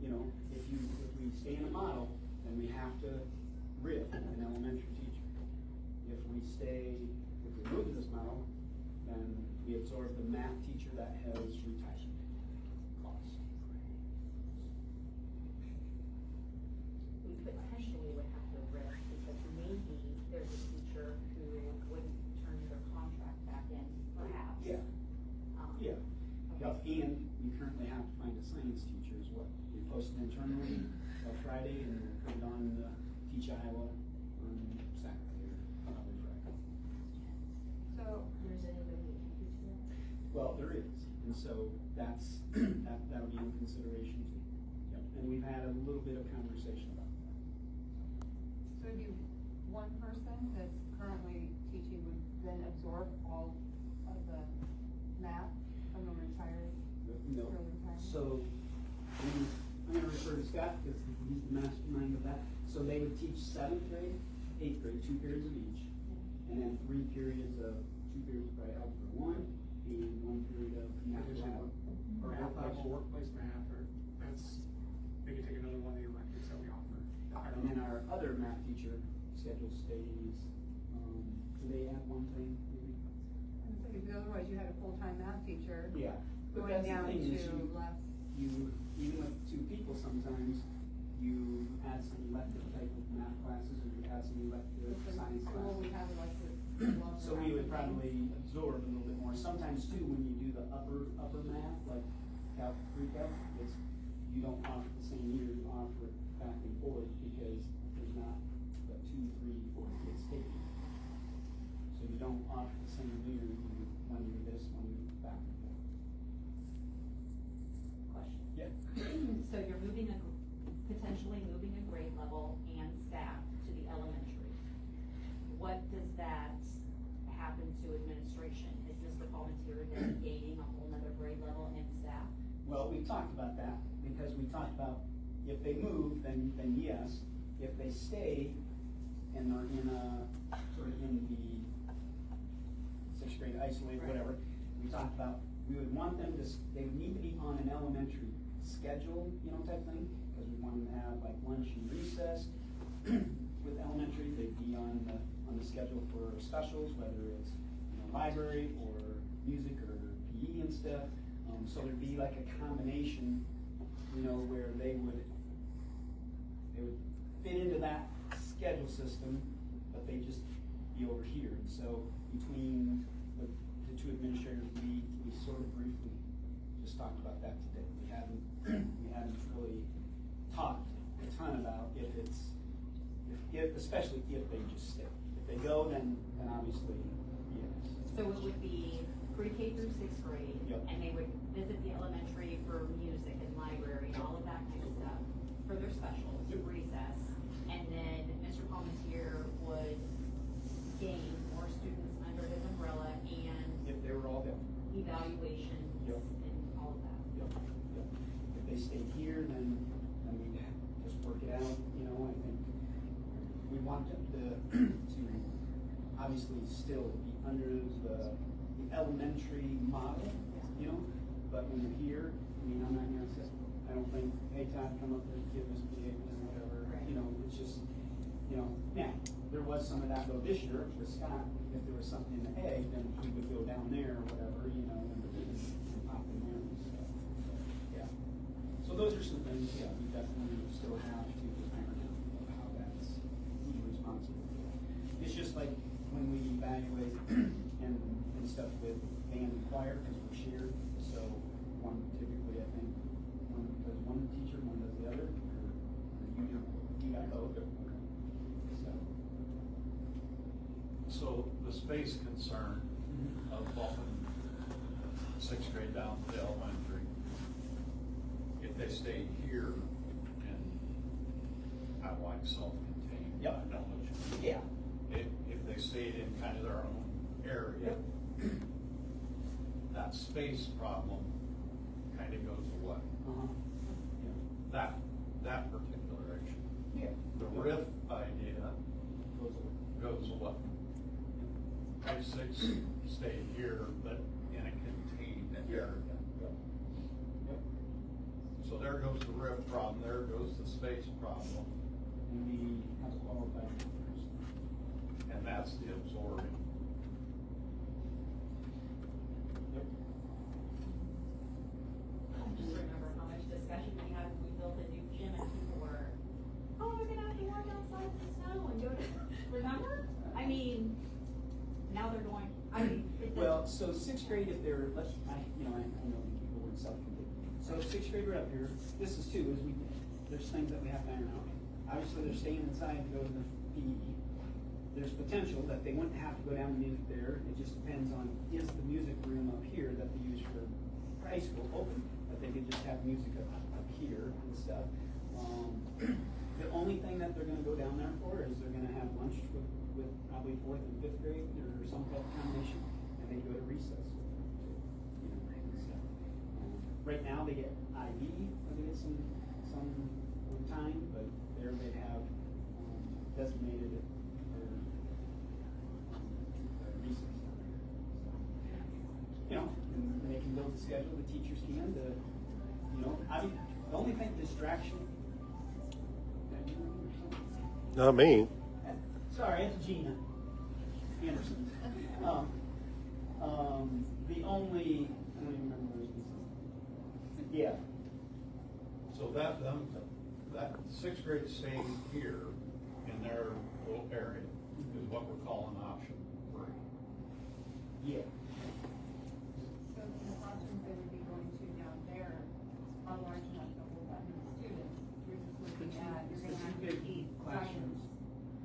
you know, if we stay in a model, then we have to RIF an elementary teacher. If we move to this model, then we absorb the math teacher that has retired cost. We potentially would have to risk, because maybe there's a teacher who wouldn't turn their contract back in, perhaps. Yeah. Yeah. Yep, and we currently have to find a science teacher as well. We post it internally Friday and put it on Teach Iowa on Saturday or probably Friday. So, There's anybody who can teach that? Well, there is, and so that'll be in consideration too. Yep, and we've had a little bit of conversation about that. so it'd be one person that's currently teaching would then absorb all of the math from the retired, No, early retirement? so, I'm gonna refer to Scott, because he's the mastermind of that. So they would teach 7th grade, 8th grade, 2 periods of each, and then 3 periods of, 2 periods of Algebra 1, and 1 period of math lab. Or math lab or workplace math, or that's, we could take another one of the electives that we offer. And then our other math teacher schedule stays, do they add one thing, maybe? Because otherwise you had a full-time math teacher Yeah. But going that's the down thing is to less. you, even with 2 people sometimes, you add some elective type of math classes, or you add some elective science School, we classes. have like the. So we would probably absorb a little bit more. Sometimes too, when you do the upper math, like Calc, pre-calc, it's, you don't offer the same year, you offer it back and forth, because there's not the 2, 3, 4 kids taking it. So you don't offer the same year, you one year this, one year back and forth. Question. Yeah. So you're potentially moving a grade level and staff to the elementary. What does that happen to administration? Is Mr. Palmentier then gaining a whole nother grade level and staff? Well, we talked about that, because we talked about if they move, then yes. If they stay and are in sort of in the 6th grade isolated, whatever, we talked about, we would want them to, they would need to be on an elementary schedule, you know, type thing, because we want them to have like lunch and recess. With elementary, they'd be on the schedule for specials, whether it's, you know, library or music or PE and stuff. So there'd be like a combination, you know, where they would fit into that schedule system, but they just be over here. And so between the 2 administrators, we sort of briefly just talked about that today. We haven't really talked a ton about especially if they just stay. If they go, then obviously, yes. So it would be pre-K through 6th grade, Yep. and they would visit the elementary for music and library and all of that kind of stuff for their specials, Yep. recess. And then Mr. Palmentier would gain more students under his umbrella and If they were all there. evaluations Yep. and all of that. Yep. If they stayed here, then we'd just work it out, you know, I think we want them to obviously still be under the elementary model, you know, but when you're here, I mean, I'm not gonna say, I don't think, hey, Todd, come up here and give us behavior or whatever, you know, it's just, you know, yeah, there was some of that though this year with Scott, if there was something in the egg, then he would go down there or whatever, you know, and pop in there and stuff. Yeah. So those are some things, yeah, we definitely still have to iron out of how that's who's responsible for. It's just like when we evaluate and stuff with band and choir, because we're shared, so one typically, I think, one does one teacher, one does the other, or you got both, okay. So the space concern of bumping sixth grade down to the elementary, if they stayed here and I like self-contained, Yep. I know what you mean. Yeah. If they stayed in kind of their own area, that space problem kind of goes away. That particular issue. Yeah. The RIF idea Goes away. goes away. Grade six stayed here, but in a contained area. Yep. So there goes the RIF problem, there goes the space problem, And we have to qualify first. and that's the absorbing. Yep. I just remember how much discussion we had when we built a new gym and people were, oh, we're gonna have to walk outside in the snow and go to, remember? I mean, now they're going, I mean, it Well, so sixth grade, if they're, I know people were self-contained. So sixth grade, we're up here, this is too, there's things that we have to iron out. Obviously, they're staying inside to go to the PE. There's potential that they wouldn't have to go down to music there, it just depends on, is the music room up here that they use for high school open? That they could just have music up here and stuff. The only thing that they're gonna go down there for is they're gonna have lunch with probably fourth and fifth grade or some type of combination, and they go to recess with them too, you know, and stuff. Right now, they get IV, or they get some time, but there they have designated it for recess down there. So, you know, and they can build the schedule, the teachers can, you know, the only thing, distraction. Not me. Sorry, it's Gina Anderson. The only, I don't even remember what it was. Yeah. So that sixth grade staying here in their little area is what we're calling option 3. Yeah. So the classrooms they would be going to down there are large enough to hold that many students. You're just looking at, you're gonna have to keep Classrooms.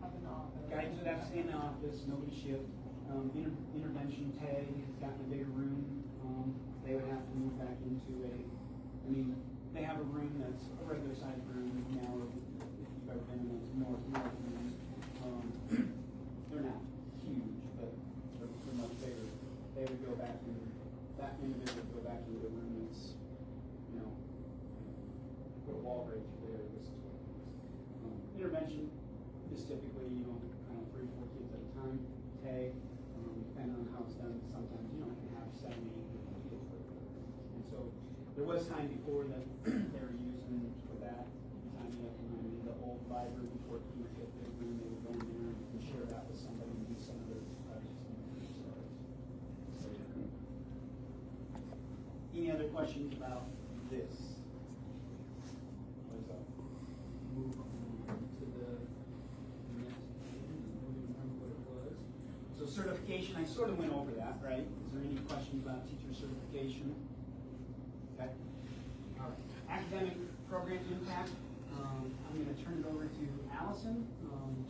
up in the office. Guys would have to stay in the office, nobody shift. Intervention tag, got in a bigger room, they would have to move back into they have a room that's a regular sized room now, if you've ever been in those north rooms. They're not huge, but they're much bigger. They would go back in, that individual would go back into a room that's, you know, put a wall break there, this is what it is. Intervention is typically, you know, kind of 3 or 4 kids at a time, tag, depending on how it's done, sometimes, you know, it can have 7, 8 kids. And so, there was time before that they were using for that, time you have to remind me, the old library before it came to get their room, they would go in there and share that with somebody and do some of their projects. So, any other questions about this? What is that? Move on to the next page. I don't even remember what it was. So certification, I sort of went over that, right? Is there any questions about teacher certification? Okay. All right. Academic program impact. I'm going to turn it over to Allison.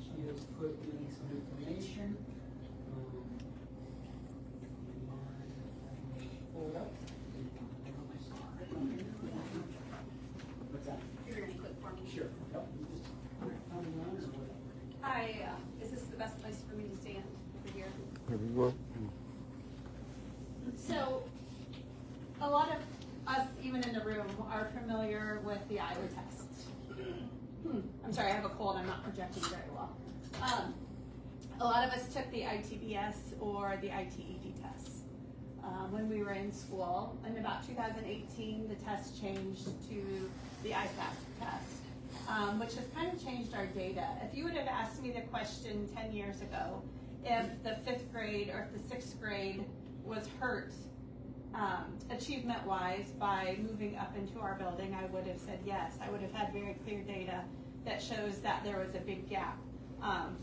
She has put in some information. Pull it up. What's that? You're gonna click for me. Sure. Yep. Hi, is this the best place for me to stand over here? Everyone. So, a lot of us, even in the room, are familiar with the Iowa test. I'm sorry, I have a cold, I'm not projecting very well. A lot of us took the ITBS or the ITED tests when we were in school. In about 2018, the test changed to the ISASP test, which has kind of changed our data. If you would have asked me the question 10 years ago, if the 5th grade or if the 6th grade was hurt achievement-wise by moving up into our building, I would have said yes. I would have had very clear data that shows that there was a big gap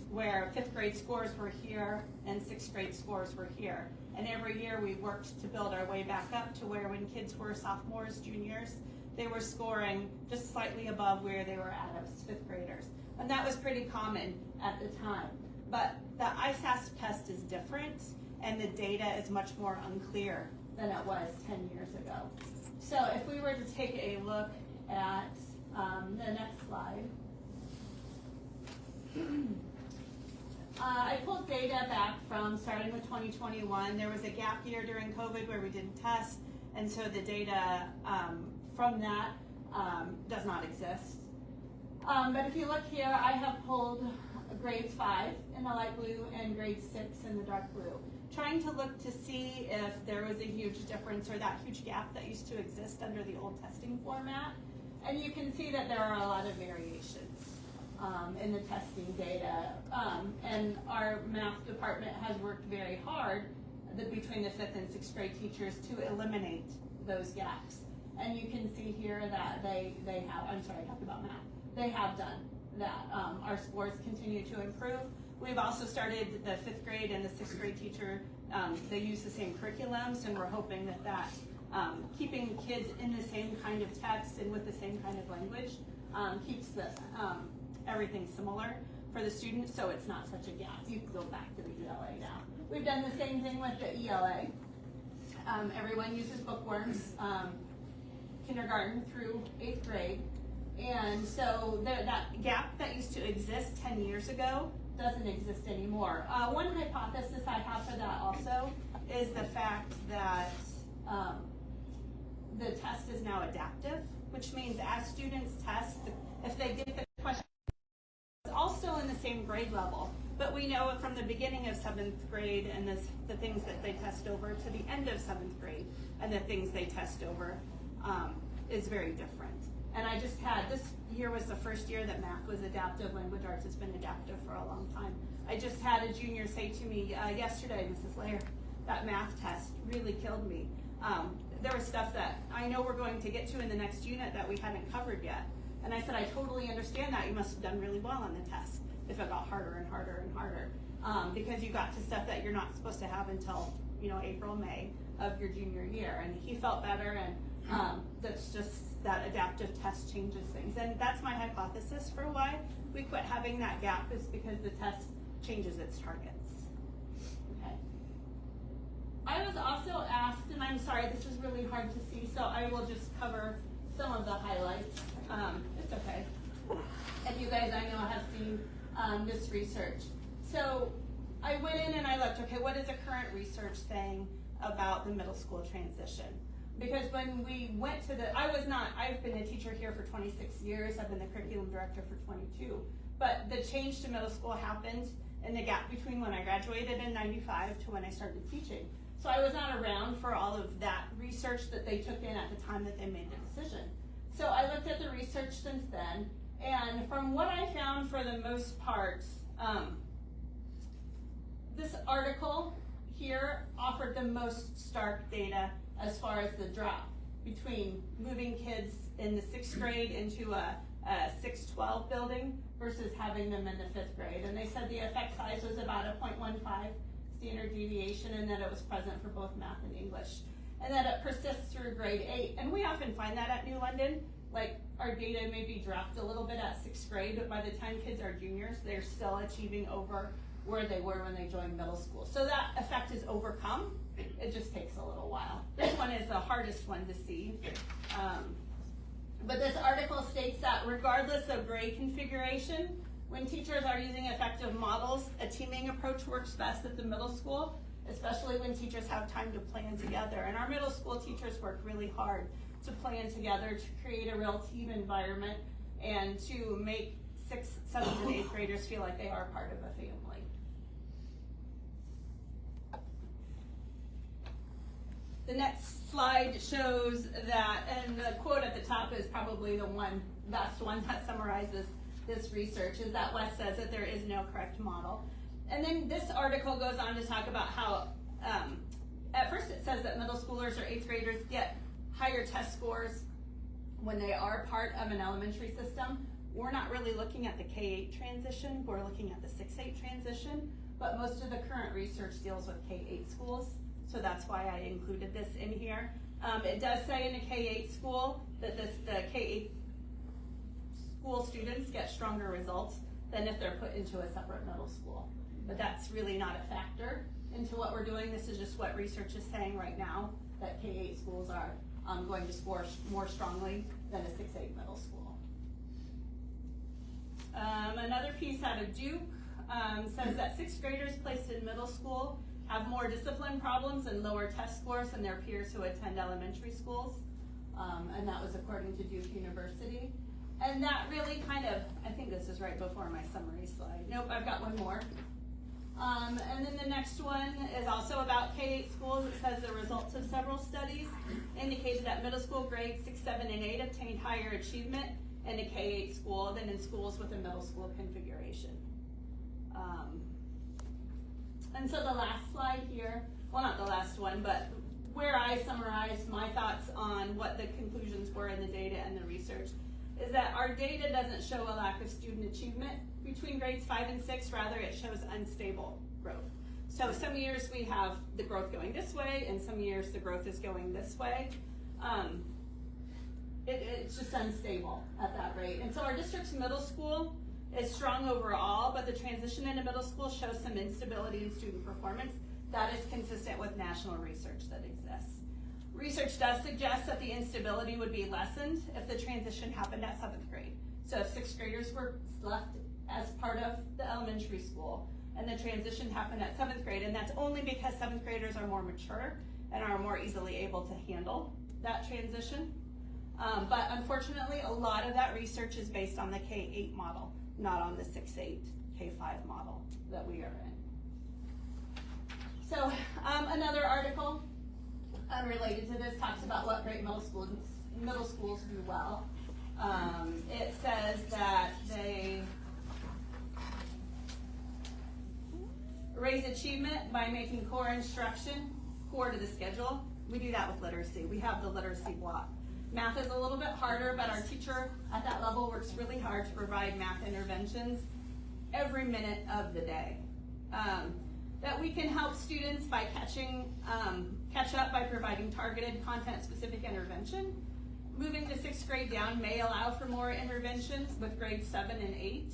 where 5th grade scores were here and 6th grade scores were here. And every year we worked to build our way back up to where when kids were sophomores, juniors, they were scoring just slightly above where they were at as 5th graders. And that was pretty common at the time. But the ISASP test is different, and the data is much more unclear than it was 10 years ago. So if we were to take a look at the next slide. I pulled data back from starting with 2021. There was a gap year during COVID where we didn't test, and so the data from that does not exist. But if you look here, I have pulled grades 5 in the light blue and grade 6 in the dark blue, trying to look to see if there was a huge difference or that huge gap that used to exist under the old testing format. And you can see that there are a lot of variations in the testing data. And our math department has worked very hard between the 5th and 6th grade teachers to eliminate those gaps. And you can see here that they have, I'm sorry, I talked about math. They have done that. Our scores continue to improve. We've also started the 5th grade and the 6th grade teacher, they use the same curriculums, and we're hoping that keeping kids in the same kind of text and with the same kind of language keeps everything similar for the students, so it's not such a gap. You can go back to the ELA now. We've done the same thing with the ELA. Everyone uses bookworms, kindergarten through 8th grade. And so that gap that used to exist 10 years ago doesn't exist anymore. One hypothesis I have for that also is the fact that the test is now adaptive, which means as students test, if they get the question, it's all still in the same grade level, but we know from the beginning of 7th grade and the things that they test over to the end of 7th grade and the things they test over is very different. And I just had, this year was the first year that math was adaptive. Language arts has been adaptive for a long time. I just had a junior say to me yesterday, Mrs. Lair, that math test really killed me. There was stuff that I know we're going to get to in the next unit that we haven't covered yet. And I said, I totally understand that. You must have done really well on the test if it got harder and harder and harder. Because you got to stuff that you're not supposed to have until, April, May of your junior year. And he felt better, and that's just, that adaptive test changes things. And that's my hypothesis for why we quit having that gap, is because the test changes its targets. Okay. I was also asked, and I'm sorry, this is really hard to see, so I will just cover some of the highlights. It's okay. And you guys, I know, have seen this research. So I went in and I looked, okay, what is the current research saying about the middle school transition? Because when we went to I've been a teacher here for 26 years, I've been the curriculum director for 22, but the change to middle school happened in the gap between when I graduated in 95 to when I started teaching. So I was not around for all of that research that they took in at the time that they made the decision. So I looked at the research since then, and from what I found, for the most part, this article here offered the most stark data as far as the drop between moving kids in the 6th grade into a 6-12 building versus having them in the 5th grade. And they said the effect size was about a 0.15 standard deviation, and that it was present for both math and English. And that it persists through grade 8. And we often find that at New London. Like, our data maybe dropped a little bit at 6th grade, but by the time kids are juniors, they're still achieving over where they were when they joined middle school. So that effect is overcome. It just takes a little while. This one is the hardest one to see. But this article states that regardless of grade configuration, when teachers are using effective models, a teaming approach works best at the middle school, especially when teachers have time to plan together. And our middle school teachers work really hard to plan together to create a real team environment and to make 6th, 7th, and 8th graders feel like they are part of a family. The next slide shows that, and the quote at the top is probably the best one that summarizes this research, is that West says that there is no correct model. And then this article goes on to talk about how, at first it says that middle schoolers or 8th graders get higher test scores when they are part of an elementary system. We're not really looking at the K-8 transition, we're looking at the 6-8 transition, but most of the current research deals with K-8 schools, so that's why I included this in here. It does say in a K-8 school that the K-8 school students get stronger results than if they're put into a separate middle school. But that's really not a factor into what we're doing. This is just what research is saying right now, that K-8 schools are going to score more strongly than a 6-8 middle school. Another piece out of Duke says that 6th graders placed in middle school have more discipline problems and lower test scores than their peers who attend elementary schools. And that was according to Duke University. And that really kind of, I think this is right before my summary slide. Nope, I've got one more. And then the next one is also about K-8 schools. It says the results of several studies indicated that middle school grades 6, 7, and 8 obtained higher achievement in a K-8 school than in schools with a middle school configuration. And so the last slide here, well, not the last one, but where I summarized my thoughts on what the conclusions were in the data and the research, is that our data doesn't show a lack of student achievement between grades 5 and 6, rather it shows unstable growth. So some years we have the growth going this way, and some years the growth is going this way. It's just unstable at that rate. And so our district's middle school is strong overall, but the transition into middle school shows some instability in student performance. That is consistent with national research that exists. Research does suggest that the instability would be lessened if the transition happened at 7th grade. So if 6th graders were left as part of the elementary school and the transition happened at 7th grade, and that's only because 7th graders are more mature and are more easily able to handle that transition. But unfortunately, a lot of that research is based on the K-8 model, not on the 6-8, K-5 model that we are in. So another article unrelated to this talks about what great middle schools do well. It says that they raise achievement by making core instruction core to the schedule. We do that with literacy. We have the literacy block. Math is a little bit harder, but our teacher at that level works really hard to provide math interventions every minute of the day. That we can help students by catch up by providing targeted content-specific intervention. Moving to 6th grade down may allow for more interventions with grades 7 and 8,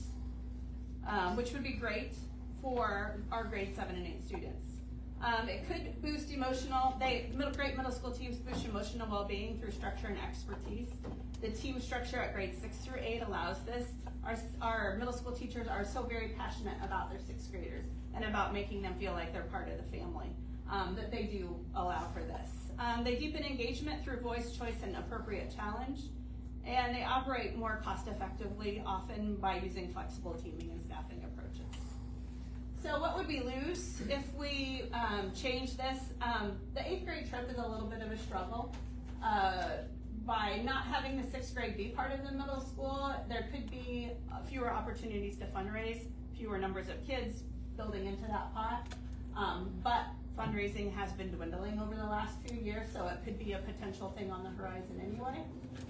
which would be great for our grade 7 and 8 students. It could boost great middle school teams boost emotional well-being through structure and expertise. The team structure at grades 6 through 8 allows this. Our middle school teachers are so very passionate about their 6th graders and about making them feel like they're part of the family, that they do allow for this. They deepen engagement through voice, choice, and appropriate challenge. And they operate more cost effectively, often by using flexible teaming and staffing approaches. So what would we lose if we change this? The 8th grade trip is a little bit of a struggle. By not having the 6th grade be part of the middle school, there could be fewer opportunities to fundraise, fewer numbers of kids building into that pot. But fundraising has been dwindling over the last few years, so it could be a potential thing on the horizon anyway.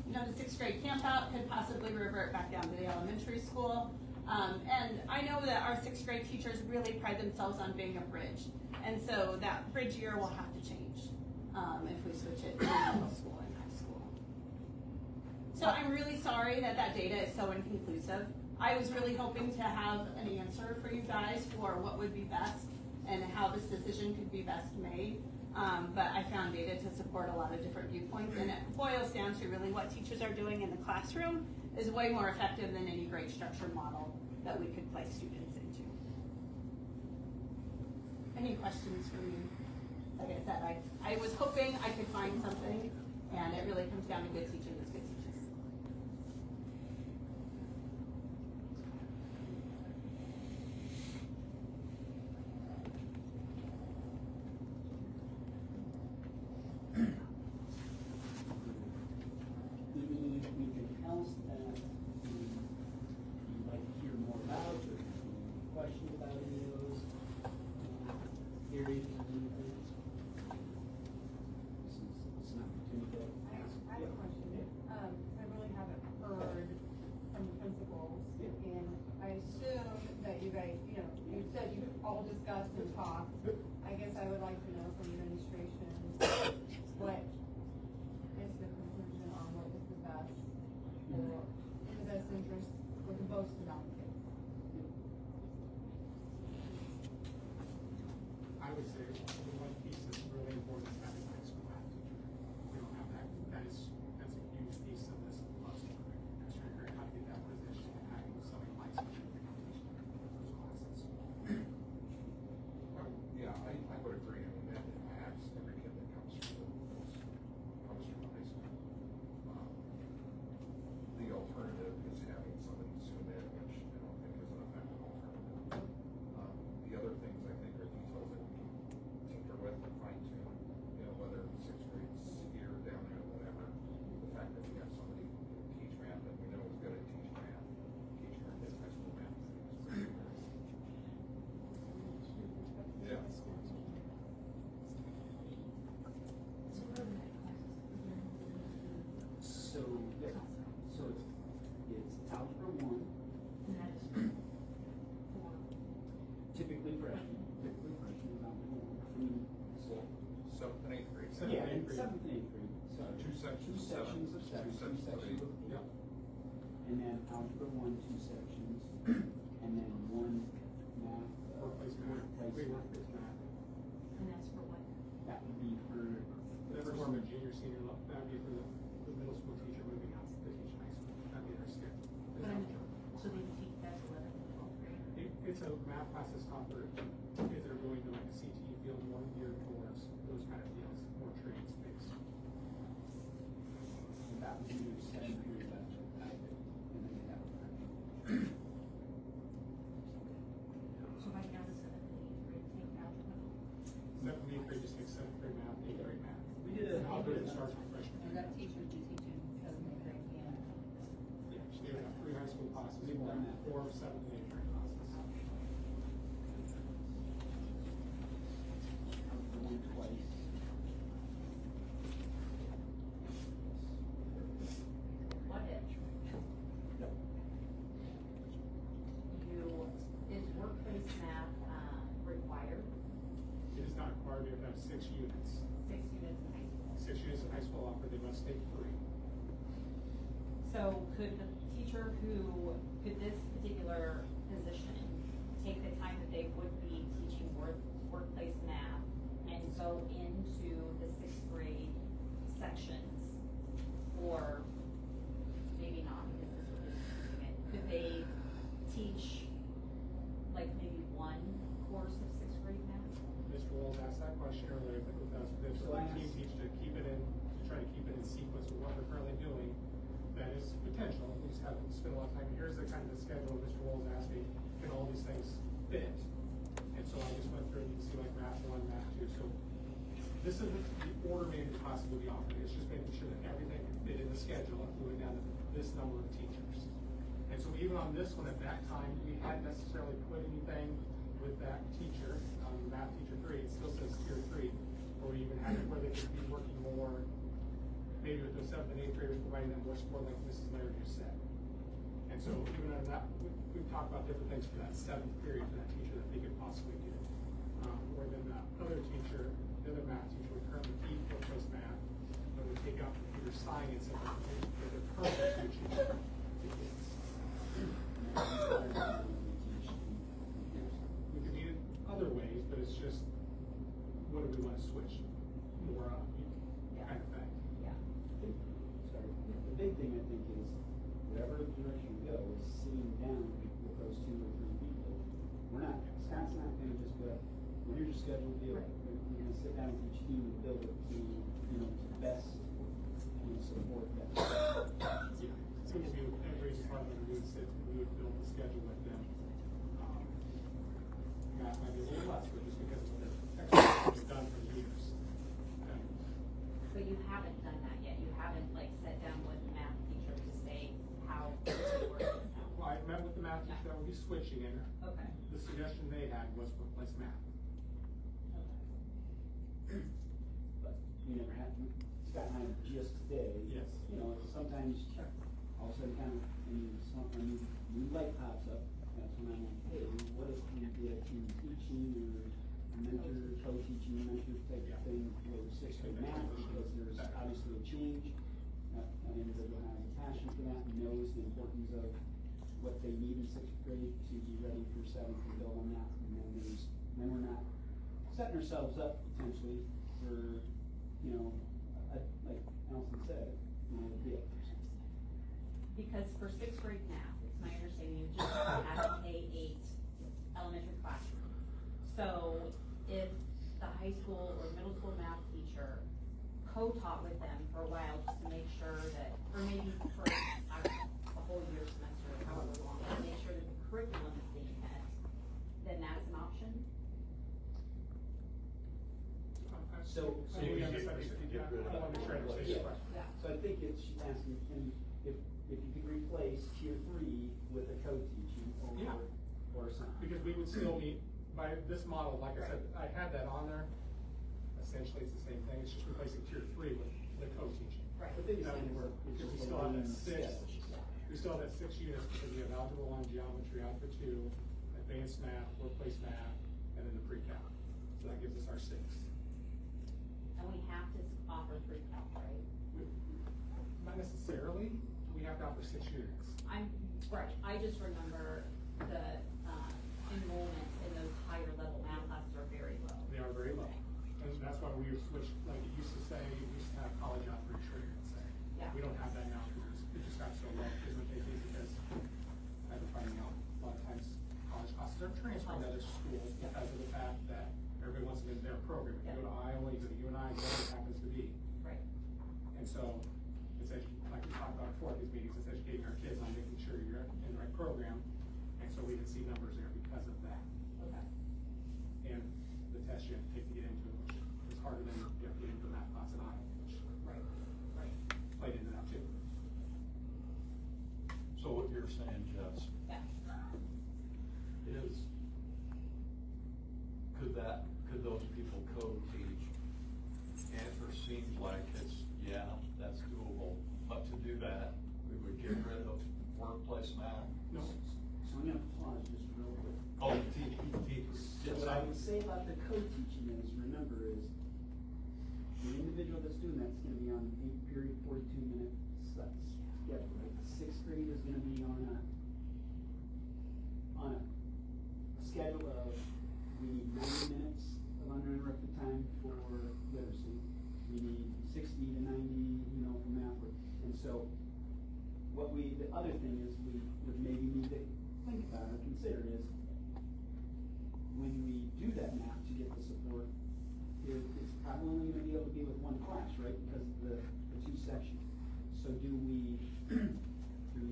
You know, the 6th grade camp out could possibly revert back down to the elementary school. And I know that our 6th grade teachers really pride themselves on being a bridge. And so that bridge year will have to change if we switch it to middle school and high school. So I'm really sorry that that data is so inconclusive. I was really hoping to have an answer for you guys for what would be best and how this decision could be best made. But I found data to support a lot of different viewpoints, and it boils down to really what teachers are doing in the classroom is way more effective than any grade structure model that we could place students into. Any questions for me? Like I said, I was hoping I could find something, and it really comes down to good teaching is good teaching. assume that you guys, you know, you said you all discussed and talked. I guess I would like to know from administration, what is the conclusion on what is the best, or in the best interest for the most amount of kids? I would say the one piece that's really important is having high school math teacher. We don't have that, that's a huge piece of this puzzle. I'm trying to figure out how to get that position and having somebody like specific education for those classes. Yeah, I would agree. I mean, that impacts every kid that comes through high school. The alternative is having somebody Zoom in, which I don't think is an effective alternative. The other things I think are details that we can tinker with and fine tune, you know, whether sixth grade's here, down there, whatever. The fact that we have somebody who can teach math that we know is good at teaching math, teaching our kids high school math. Yeah. So, yeah, so it's algebra one, And that's for, typically freshman is algebra one. I mean, so, Seventh and eighth grade. yeah, and seventh and eighth grade, so. Two sections of seven, Two sections two sections of eight. Yep. And then algebra one, two sections, and then one math. Workplace math, workplace math. and that's for what? That would be for. That's more of a junior, senior level, that'd be for the middle school teacher moving out to teach high school, that'd be their schedule. But I mean, so they teach, that's 11th and 12th grade? It's a math class that's taught for kids that are going to like a CTE field, more geared towards those kind of fields, more trade space. That would be your 7 period left, and then they have. So right now, the 7th and 8th grade take algebra? Seventh and eighth grade just takes seventh grade math, eighth grade math. We did a. Algebra starts with freshman. And that teacher would be teaching seventh and grade and. Yeah, they would have 3 high school classes, We've done that. 4 seventh and eighth grade classes. Algebra one twice. What if Yep. is workplace math, required, It is not required, we have to have 6 units. 6 units in high school? 6 units of high school offered, they must take 3. So could the teacher could this particular position take the time that they would be teaching workplace math and go into the sixth grade sections? Or maybe not, because this would be teaching it. Could they teach like maybe one course of sixth grade math? Mr. Walls asked that question earlier with us, with So I the team asked- teach to keep it in, to try to keep it in sequence with what we're currently doing. That is potential, we just haven't spent a lot of time, here's the kind of the schedule Mr. Walls asked me, can all these things fit? And so I just went through and you can see like math 1, math 2, so this is the order maybe the class will be offered, it's just making sure that everything can fit in the schedule if we went down to this number of teachers. And so even on this one, at that time, we hadn't necessarily put anything with that teacher, math teacher 3, it still says tier 3, or we even had it where they could be working more, maybe with the 7th and 8th graders, providing them more support like Mrs. Laird just said. And so even on that, we've talked about different things for that 7th period for that teacher that they could possibly do. Or then the other teacher, the other math teacher would currently teach workplace math, but would take out computer science and they're currently teaching the kids. We could do it other ways, but it's just, what do we want to switch more of, kind of thing. Yeah. Sorry, the big thing I think is, whatever direction we go, is sitting down with those 2 or 3 people. We're not, Scott's not gonna just go, well, here's your schedule, deal. We're gonna sit down with each team and build it to, you know, to best, support that. Yeah, so we do, every department, we would sit, we would build the schedule with them. Math might be a little less, but just because of the extra we've done for years. But you haven't done that yet, you haven't like sat down with the math teacher to say how to work this out. Well, I met with the math teacher that would be switching, and Okay. the suggestion they had was workplace math. But you never have, Scott and I just today. Yes. You know, sometimes all of a sudden kind of, new light pops up, that's when I'm like, hey, what if we did team teaching or mentor, co-teaching, mentor type of thing for sixth grade math, because there's obviously a change. An individual has a passion for that and knows the importance of what they need in sixth grade to be ready for seventh and build on that. And then we're not setting ourselves up potentially for, like Allison said, a dip or something. Because for sixth grade math, it's my understanding you just have a K-8 elementary classroom. So if the high school or middle school math teacher co-taught with them for a while just to make sure that, or maybe for I don't know, a whole year semester or however long, to make sure that the curriculum is being met, then that's an option. So We misunderstood. Yeah, I want to make sure I understand your question. So I think she's asking, if you could replace tier 3 with a co-teaching Yeah. or something. Because we would still need, by this model, like I said, I had that on there. Essentially, it's the same thing, it's just replacing tier 3 with the co-teaching. Right. But then you That say would work, it's because we just still have that one six, step. we still have that 6 units, because we have algebra 1, geometry, algebra 2, advanced math, workplace math, and then the pre-calc. So that gives us our 6. And we have to offer pre-calc, right? Not necessarily, we have to offer 6 units. Right, I just remember the, enrollment in those higher level math classes are very low. They are very low. And that's why we switched, like it used to say, we used to have college out for trade, let's say. Yeah. We don't have that now because it just got so low, isn't it, because I've been finding out a lot of times college classes are transferring to other schools because of the fact that everybody wants them in their program. If you go to Iowa, you go to UNI, whatever it happens to be. Right. And so, it's like we talked about before at these meetings, it's educating our kids on making sure you're in the right program. And so we can see numbers there because of that. Okay. And the test you have to take to get into it, which is harder than you have to get into a math class in Iowa, which Right. played into that too. So what you're saying, Jess, Yeah. is, could those people co-teach? Answer seems like it's, yeah, that's doable, but to do that, we would get rid of workplace math. No. So I'm gonna pause just real quick. Oh, So what I would say about the co-teaching is, remember, is the individual that's doing that's gonna be on an 8-period, 42-minute schedule, right? Sixth grade is gonna be on a schedule of, we need 90 minutes of uninterrupted time for literacy. We need 60 to 90, for math work. And so, the other thing is we would maybe need to think about or consider is, when we do that math to get the support, it's probably only gonna be able to be with one class, right? Because of the 2 sections. So do we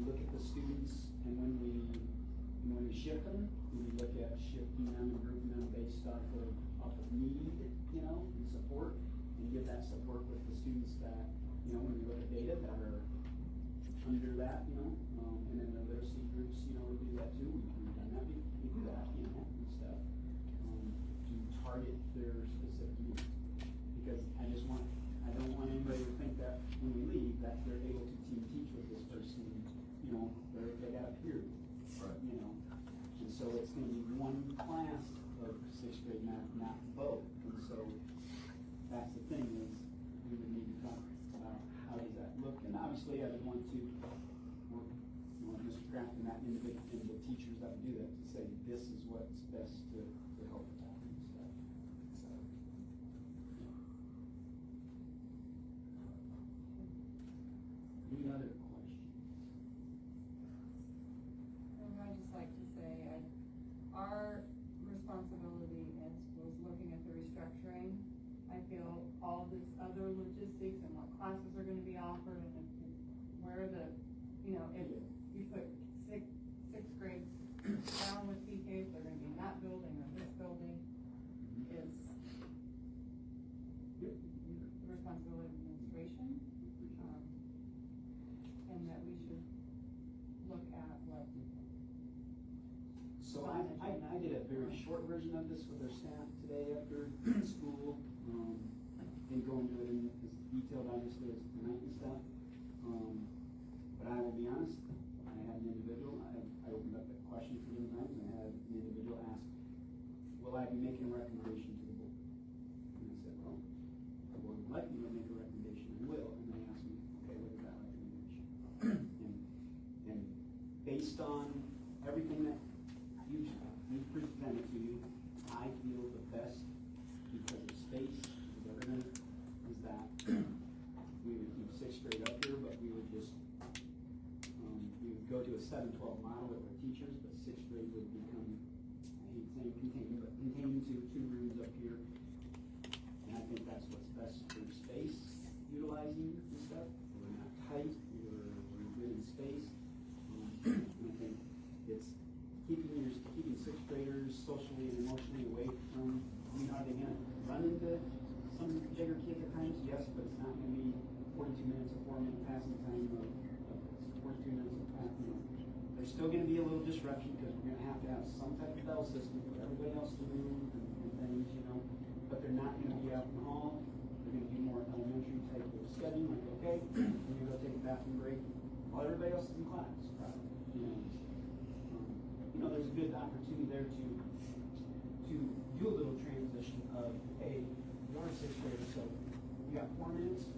look at the students, and when we shift them, do we look at shifting them and grouping them based off of need, and support, and give that support with the students that, when we look at data that are under that, and then the literacy groups, we do that too, we've done that, we do that, and stuff. To target their specific needs. Because I don't want anybody to think that when we leave, that they're able to team teach with this person, they got a period. Right. And so it's gonna be one class of sixth grade math, not both. And so that's the thing is, we would need to talk about how does that look? And obviously I would want to work, Mr. Kraft and that individual, and the teachers that would do that, to say this is what's best to help with that and stuff. So, any other questions? I'd just like to say, our responsibility was looking at the restructuring. I feel all this other logistics and what classes are gonna be offered and where if you put sixth grade down with PKs, they're gonna be in that building or this building, is the responsibility of administration. And that we should look at what. So I did a very short version of this with our staff today after school. Didn't go into it in as detailed obviously as tonight and stuff. But I will be honest, I had an individual, I opened up that question for them, and I based on everything that you've presented to you, I feel the best, because of space, is everything, is that we would keep sixth grade up here, but we would just, we would go to a 7-12 model with our teachers, but sixth grade would become, I hate saying contained, but contained to 2 rooms up here. And I think that's what's best for space, utilizing and stuff. We're not tight, we're good in space. And I think it's keeping sixth graders socially and emotionally away from, are they gonna run into some bigger kids at times? Yes, but it's not gonna be 42 minutes of 4-minute passing time of 42 minutes of passing. There's still gonna be a little disruption because we're gonna have to have some type of bell system for everybody else to move and things, but they're not gonna be out in the hall. They're gonna be more elementary type of scheduling, like, okay, we're gonna go take a bathroom break while everybody else is in class, probably. There's a good opportunity there to do a little transition of, hey, you're a sixth grader, so you got 4 minutes,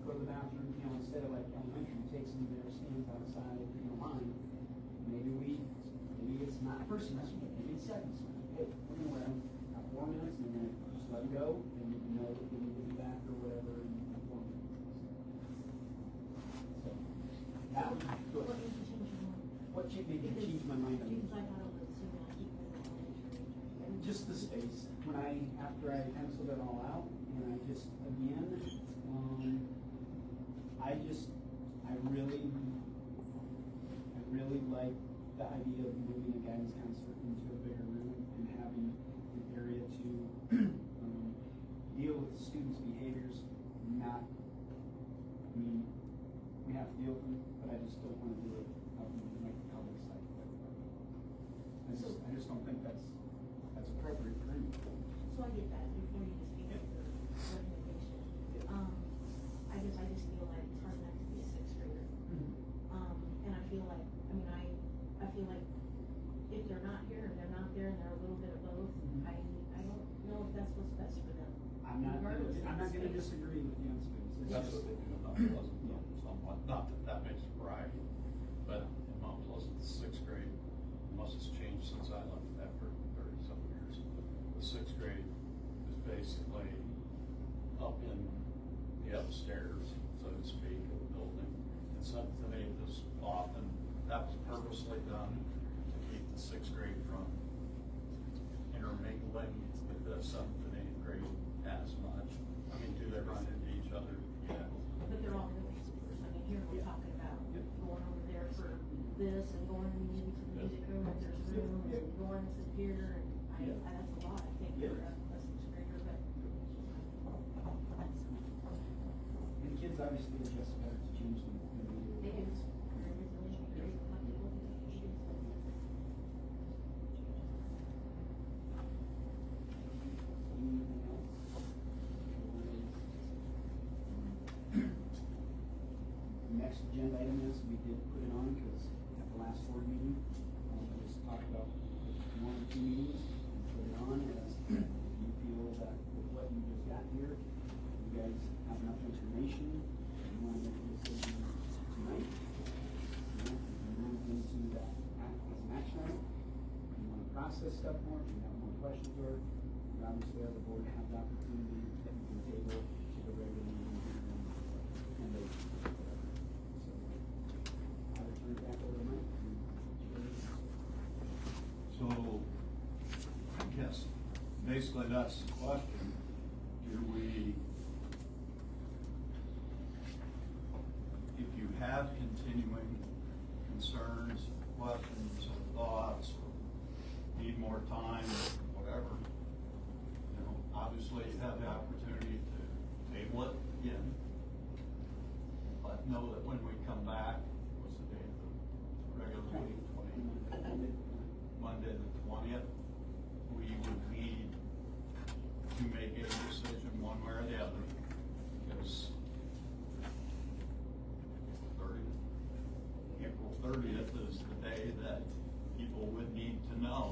go to the bathroom, instead of like elementary, takes them there, stands outside, line. Maybe it's not first semester, maybe it's second semester. Hey, we're gonna let them have 4 minutes and then just let them go, and you know that they need to be back or whatever in 4 minutes. So, that would be good. What made you change my mind on Because I thought it was assuming I keep it elementary. just the space. After I penciled it all out, and I just, again, I really like the idea of moving a guidance counselor into a bigger room and having an area to deal with students' behaviors. We have to deal with them, but I just don't want to do it out in the public side. I just don't think that's appropriate for me. So I get that, before you just came up with the recommendation. I guess I just feel like it's hard enough to be a sixth grader. And I feel like, I feel like if they're not here, and they're not there, and they're a little bit of both, I don't know if that's what's best for them. I'm not Regardless gonna of the space. disagree with you on space. It's That's just- what they do in Mount Pleasant, somewhat, not that that makes it right, but in Mount Pleasant, the sixth grade, unless it's changed since I left after 30-some years, the sixth grade is basically up in the upstairs, so to speak, of the building. And seventh and eighth is off, and that was purposely done to keep the sixth grade from intermingling with the seventh and eighth grade as much. Do they run into each other? Yeah. But they're all really supporters. Here we're talking about going over there for this and going maybe to the music room if there's room and going to here and that's a lot, I think, for a sixth grader, but. And kids obviously adjust better to change them than we do. It is very resilient, very flexible. Anything else? The next agenda item is, we did put it on because at the last board meeting, we just talked about 1 or 2 meetings, and put it on as you feel that with what you just got here, you guys have enough information, you want to make a decision tonight. You move into that as an action item. You want to process stuff more, if you have more questions, or you obviously as a board have the opportunity that you can table to the regular meeting and they, whatever. So, I would turn it back over to Mike. So, I guess, basically that's the question. Do we, if you have continuing concerns, questions, or thoughts, or need more time, or whatever, obviously you have the opportunity to table it again. But know that when we come back, what's the date of the regular meeting, Monday the 20th, we would need to make a decision one way or the other, because April 30th is the day that people would need to know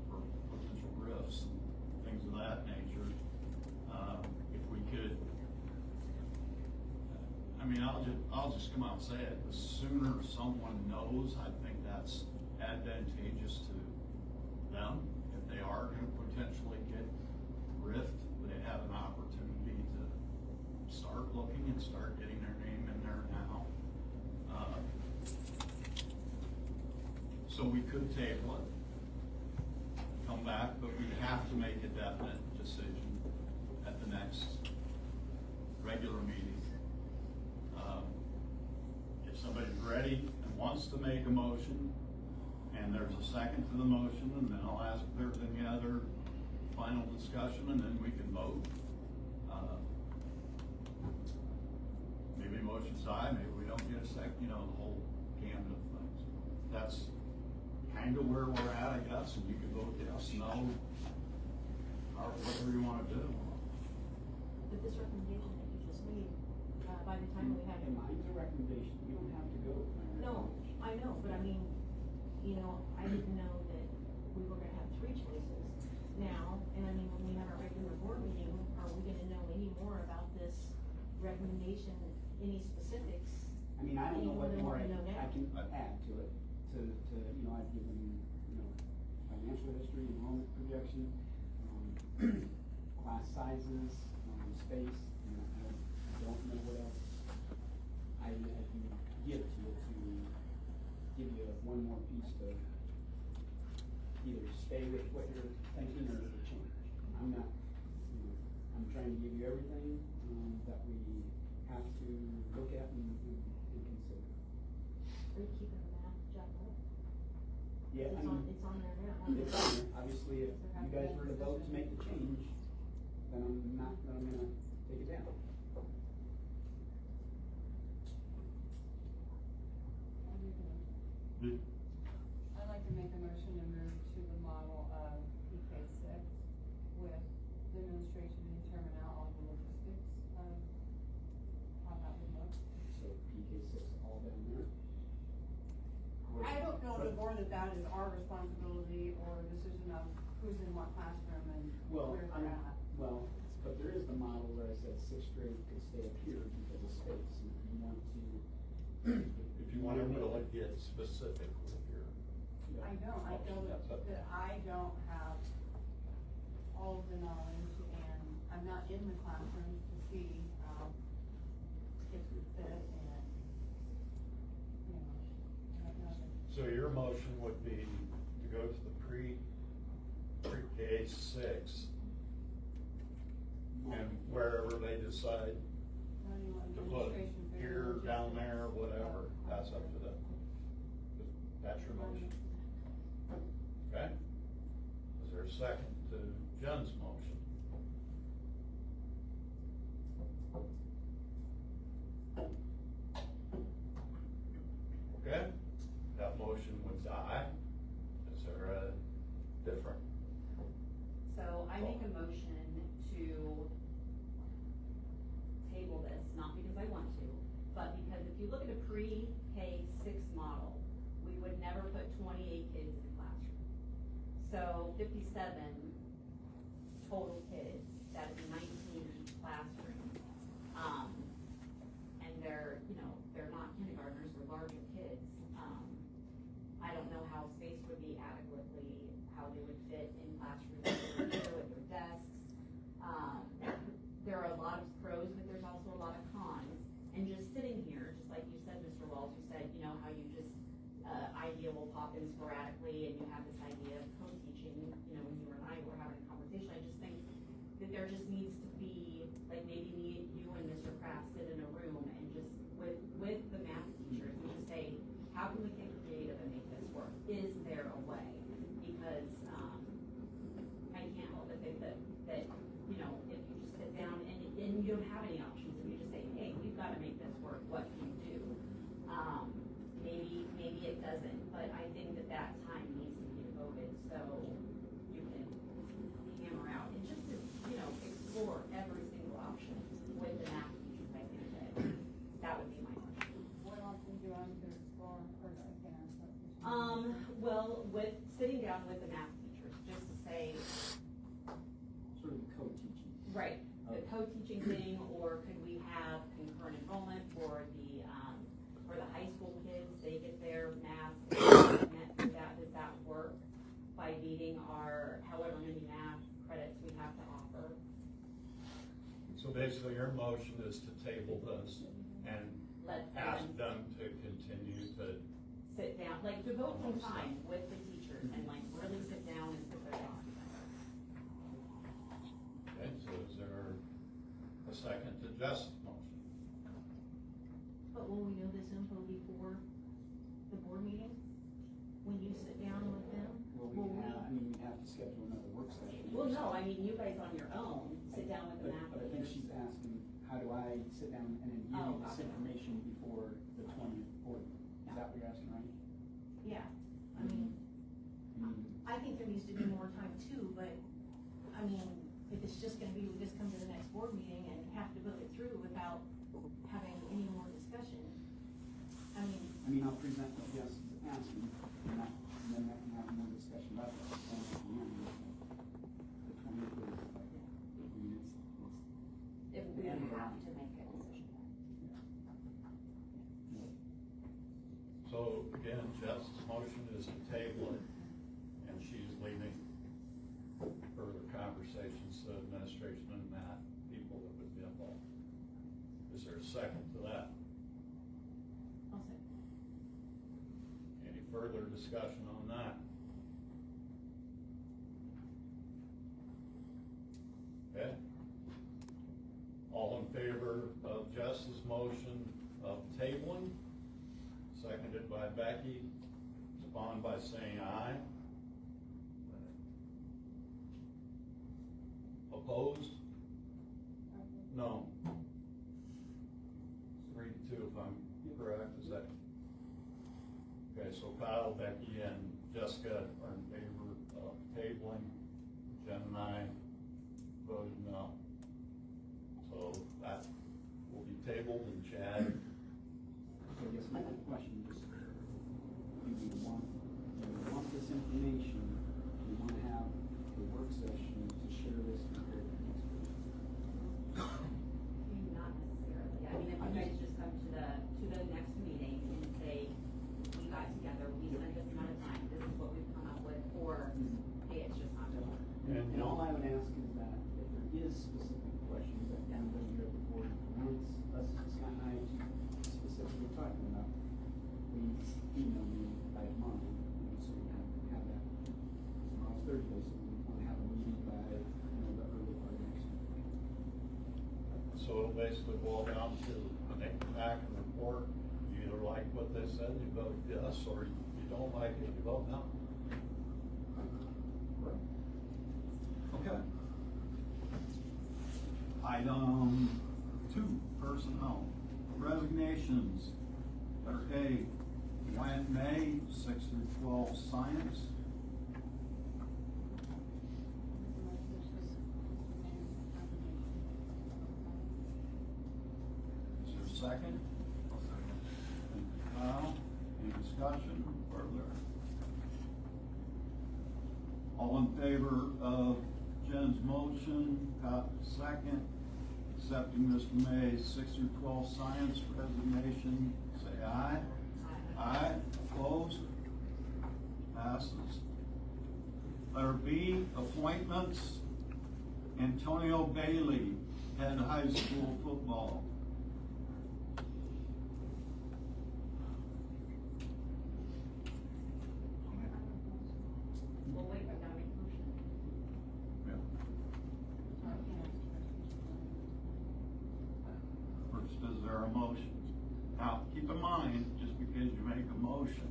for potential risks and things of that nature. If we could, mean, I'll just come out and say it, the sooner someone knows, I think that's advantageous to them. If they are gonna potentially get rift, they have an opportunity to start looking and start getting their name in there now. So we could table it, come back, but we have to make a definite decision at the next regular meeting. If somebody's ready and wants to make a motion, and there's a second to the motion, and then I'll ask if there's any other final discussion, and then we can vote. Maybe motion's aye, maybe we don't get a second, the whole gamut of things. That's kind of where we're at, I guess, and you can vote yes, no, or whatever you wanna do. But this recommendation that you just made, by the time we had. And mine's a recommendation, you don't have to go with my No, recommendation. I know, but I mean, I didn't know that we were gonna have 3 choices now, and I mean, when we have our regular board meeting, are we gonna know any more about this recommendation, any specifics? I mean, I don't know what Any more more I than what we know now. can add to it, I've given, financial history, enrollment projection, class sizes, space, I don't know what else I can give to you to give you one more piece to either stay with what you're thinking or to change. I'm not, I'm trying to give you everything, that we have to look at and consider. Are you keeping the map, Jack? Yeah, It's I mean, it's on there now. it's on there. Obviously, if you guys were to vote to make the change, then I'm gonna take it down. I'd like to make a motion to move to the model of PK six with the administration to determine out all the logistics of how that would look. So PK6 all down there. I don't feel as a board that is our responsibility or decision of who's in what classroom and Well, where they're at. well, but there is the model where I said 6th grade could stay up here because of space, and if you want to. If you want to really get specific with your. I don't, I feel that I don't have all of the knowledge and I'm not in the classroom to see, kids would fit and, I don't know. So your motion would be to go to the pre-K 6 and wherever they decide to put here, down there, whatever, that's up to them. That's your motion. Okay? Is there a second to Jen's motion? Okay? That motion would die. Is there a different? So I make a motion to table this, not because I want to, but because if you look at a pre-K 6 model, we would never put 28 kids in a classroom. So 57 total kids, that'd be 19 in each classroom. And they're not kindergartners, they're larger kids. I don't know how space would be adequately, how they would fit in classrooms with their desks. There are a lot of pros, but there's also a lot of cons. And just sitting here, just like you said, Mr. Walls, you said, how you just, idea will pop in sporadically and you have this idea of co-teaching, when you and I were having a conversation, I just think that there just needs to be, like maybe you and Mr. Kraft sit in a room and just, with the math teachers, we just say, how can we get creative and make this work? Is there a way? Because, I can't help but think that, if you just sit down and you don't have any options, and you just say, hey, we've got to make this work, what can you do? Maybe it doesn't, but I think that time needs to be devoted, so you can hammer out, and just to, explore every single option with the math teachers, I think that would be my motion. What else would you want to explore, or I can answer that question? Well, with sitting down with the math teachers, just to say, Sort of co-teaching. right, the co-teaching thing, or could we have concurrent enrollment for basically your motion is to table this and Let ask them them to continue to, sit down, like devote some time with the teachers and like really sit down and put their thoughts together. okay, so is there a second to Jess's motion? But will we know this info before the board meeting? When you sit down with them? Well, we have to schedule another work session. Well, no, I mean, you guys on your own, sit down with them But I after. think she's asking, how do I sit down and then give you this information before the 20th board? Is that what you're asking, right? Yeah, I mean, I mean, I think there needs to be more time too, but, I mean, if it's just gonna be, we just come to the next board meeting and have to vote it through without having any more discussion, I mean, I'll present what Jess is asking, and then I can have more discussion about that. And at the end, the 20th is, I mean, it's If we have to make a decision. So again, Jess's motion is to table it, and she's leaving further conversations to administration and math people that would be involved. Is there a second to that? I'll say. Any further discussion on that? Okay. All in favor of Jess's motion of tabling, seconded by Becky, respond by saying aye. Opposed? No. 3-2 if I'm correct, is that? Okay, so Kyle, Becky, and Jessica are in favor of tabling. Jen and I voted no. So that will be tabled, and Chad, So I guess my question is, do we want this information, do we want to have a work session to share this compared to next week? Not necessarily, I mean, if you guys just come to the next meeting and say, we got together, we spent this amount of time, this is what we've come up with, or, hey, it's just not gonna work. And all I would ask is that if there is specific questions that anybody here at the board wants us, Scott and I, to specifically talking about, please email me by tomorrow, so we can have that. Tomorrow's Thursday, so we want to have a meeting by, the early part of next week. so it'll basically boil down to when they come back and report, you either like what they said, you vote yes, or you don't like it, you vote no. Okay. Item 2, personnel. Resignations. Letter A, Wyatt May, 6-12 science. Is there a second? Thank you, Kyle. Any discussion further? All in favor of Jen's motion, second, accepting Mr. May's 6-12 science resignation, say aye. Aye, opposed? Passes. Letter B, appointments. Antonio Bailey, head high school football. Well, wait, I gotta make a motion. First, is there a motion? Now, keep in mind, just because you make a motion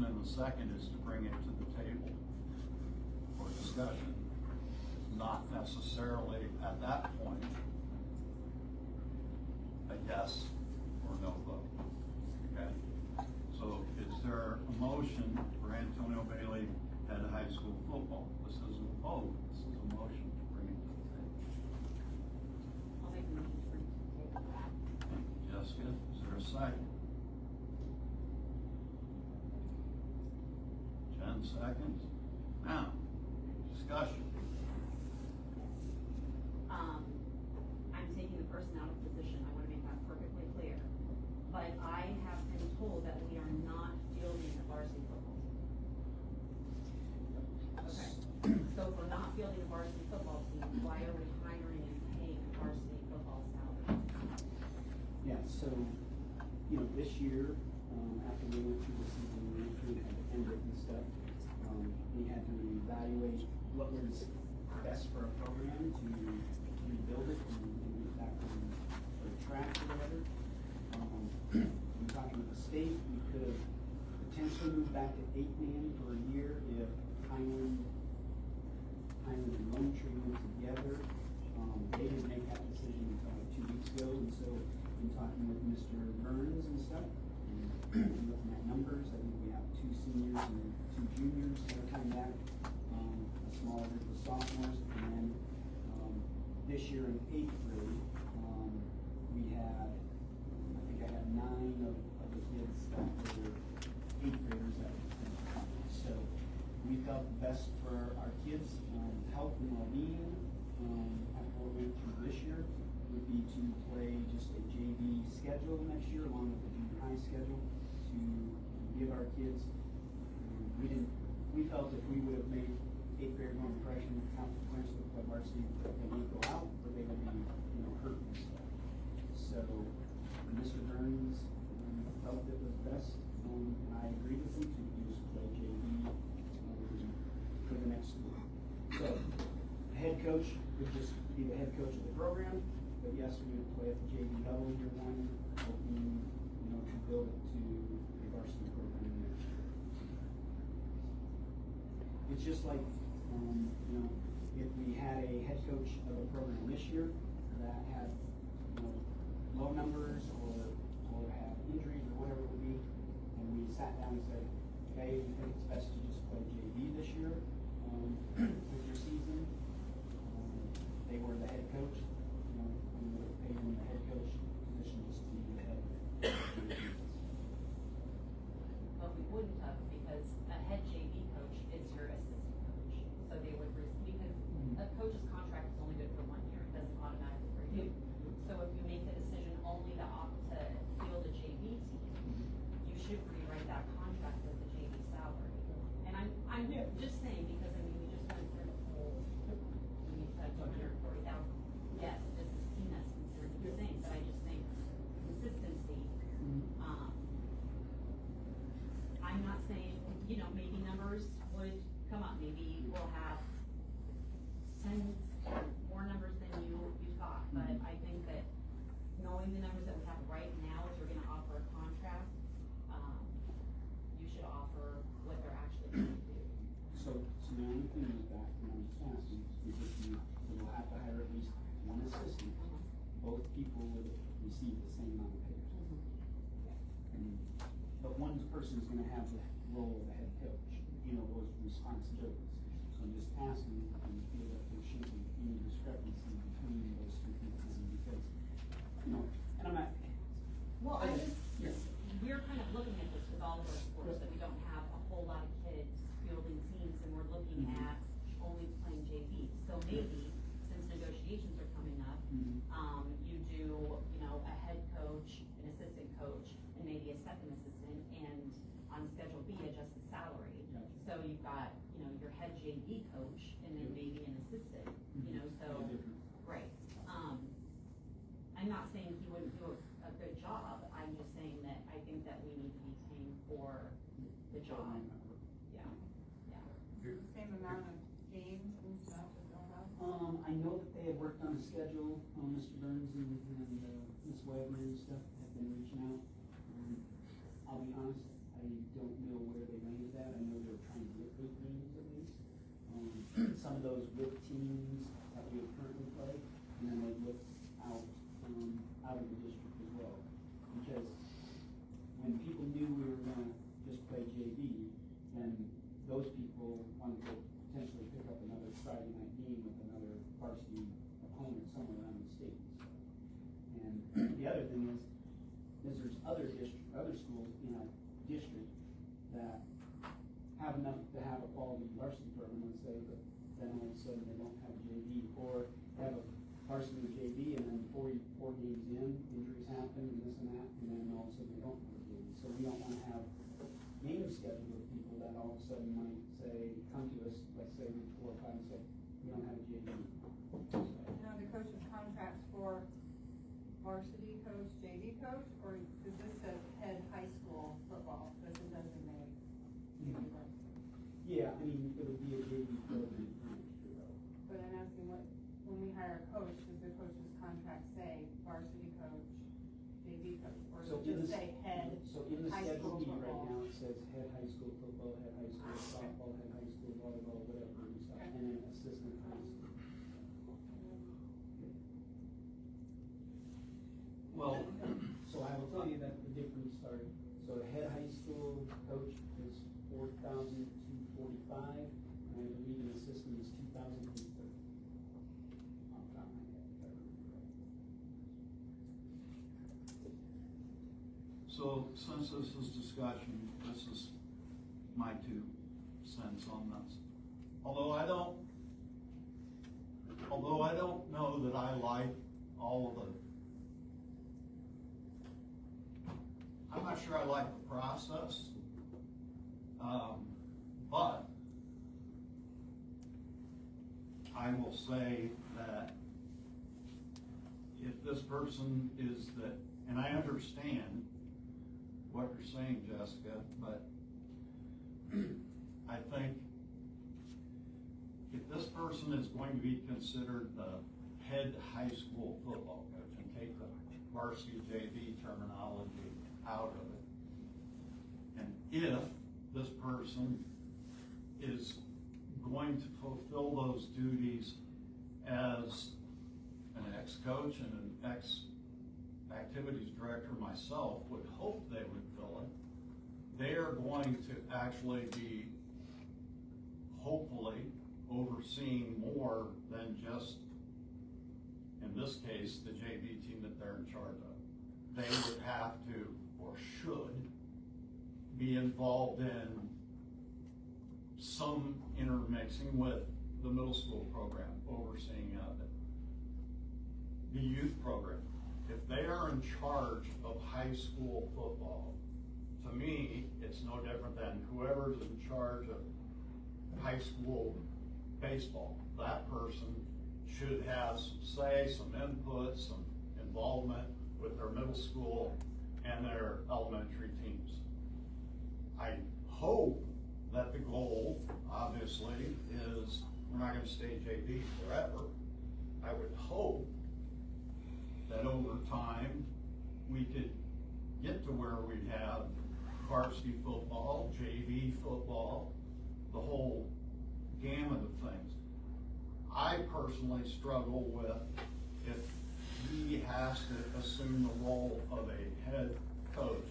and the second is to bring it to the table for discussion. It's not necessarily at that point a yes or no vote, okay? So is there a motion for Antonio Bailey head of high school football? This isn't a vote, this is a motion to bring it to the table. I'll make a motion for you to table that. Thank you, Jessica. Is there a second? Jen seconds. Now, discussion. I'm taking the person out of position, I wanna make that perfectly clear. But I have been told that we are not fielding the varsity football team. Okay, so if we're not fielding the varsity football team, why are we hiring and Yeah, so, you know, this year, after we went through the season, we had to end it and stuff. We had to evaluate what was best for our program to rebuild it and get it back on sort of track or whatever. We talking with the state, we could have potentially moved back to 8-man for a year if Highland and Lone Tree went together. They didn't make that decision until like 2 weeks ago, and so in talking with Mr. Burns and stuff, and looking at numbers, I think we have 2 seniors and 2 juniors that are coming back, a small group of sophomores, and then, this year in 8th grade, we had, I think I had 9 of the kids that were 8th graders that were coming. So we felt best for our kids' health and well-being, after what we went through this year, would be to play just a JV schedule next year along with the junior high schedule to give our kids, we felt if we would have made 8th grade going freshman consequence with the varsity, they would go out or they would be, you know, hurt and stuff. So Mr. Burns felt it was best, and I agreed with him to just play JV for the next school. So the head coach would just be the head coach of the program, but yes, we would play at the JV level year one, hoping, you know, to build it to a varsity program next year. It's just like, you know, if we had a head coach of a program this year that had, you know, low numbers or had injuries or whatever it would be, and we sat down and said, okay, we think it's best to just play JV this year, with your season. They were the head coach, you know, we would have paid them the head coach position just to be the head. But we wouldn't have, because a head JV coach is your assistant coach. So they would, because a coach's contract is only good for 1 year, it doesn't automatically renew. So if you make the decision only to opt to field a JV team, you should rewrite that contract with the JV salary. And I'm just saying, because I mean, we just went through the whole, we said 240,000. Yes, this is peanuts considered the thing, but I just think consistency, I'm not saying, you know, maybe numbers would come up, maybe we'll have 10 more numbers than you thought, but I think that knowing the numbers that we have right now, if you're gonna offer a contract, you should offer what they're actually gonna do. So the only thing with that, and I'm just asking, is if you will have to hire at least one assistant, both people would receive the same amount of pay. But one person's gonna have the role of the head coach, you know, those responsibilities. So I'm just asking, and you feel that there should be any discrepancy between those two people, because, you know, and I'm not. Well, I just, Yes. we're kind of looking at this with all of our sports, that we don't have a whole lot of kids fielding teams, and we're looking at only playing JV. So maybe, since negotiations are coming up, you do, you know, a head coach, an assistant coach, and maybe a second assistant, and on Schedule B, adjust the salary. Gotcha. So you've got, you know, your head JV coach, and then maybe an assistant, you know, so, right. I'm not saying he wouldn't do a good job, I'm just saying that I think that we need to be paying for the job. Yeah, yeah. Same amount of games and stuff that they'll have? I know that they had worked on a schedule, Mr. Burns and Ms. Webber and stuff have been reaching out. I'll be honest, I don't know where they landed at, I know they were trying to get 8 games at least. Some of those with teams that we would currently play, and then they looked out of the district as well. Because when people knew we were gonna just play JV, then those people wanted to potentially pick up another Friday night game with another varsity opponent somewhere around the state. And the other thing is there's other schools in our district that have enough to have a quality varsity program, let's say, but then all of a sudden they don't have JV, or have a varsity JV, and then four games in, injuries happen, and this and that, and then all of a sudden they don't have JV. So we don't wanna have games scheduled with people that all of a sudden might say, come to us, let's say week 4 or 5 and say, we don't have a JV. No, the coach's contracts for varsity coach, JV coach, or does this says head high school football, does it designate? Yeah, I mean, it would be a JV program. But I'm asking what, when we hire a coach, does the coach's contract say varsity coach, JV coach, or So does it just say head So in the high Schedule school B right football? now, it says head high school football, head high school softball, head high school volleyball, whatever, and stuff, Okay. and then assistant high school. Well, So I will tell you that the difference are, so the head high school coach is $4,245, and I believe an assistant is $2,230. Off the top of my head, if I remember right. so since this is discussion, this is my 2 cents on this. Although I don't know that I like all of the, I'm not sure I like the process. But I will say that if this person is that, and I understand what you're saying, Jessica, but I think if this person is going to be considered the head high school football coach and take the varsity JV terminology out of it, and if this person is going to fulfill those duties as an ex-coach and an ex-activities director myself would hope they would fill it, they are going to actually be hopefully overseeing more than just, in this case, the JV team that they're in charge of. They would have to, or should, be involved in some intermixing with the middle school program, overseeing of it. The youth program. If they are in charge of high school football, to me, it's no different than whoever's in charge of high school baseball. That person should have some say, some input, some involvement with their middle school and their elementary teams. I hope that the goal, obviously, is we're not gonna stay JV forever. I would hope that over time, we could get to where we have varsity football, JV football, the whole gamut of things. I personally struggle with if he has to assume the role of a head coach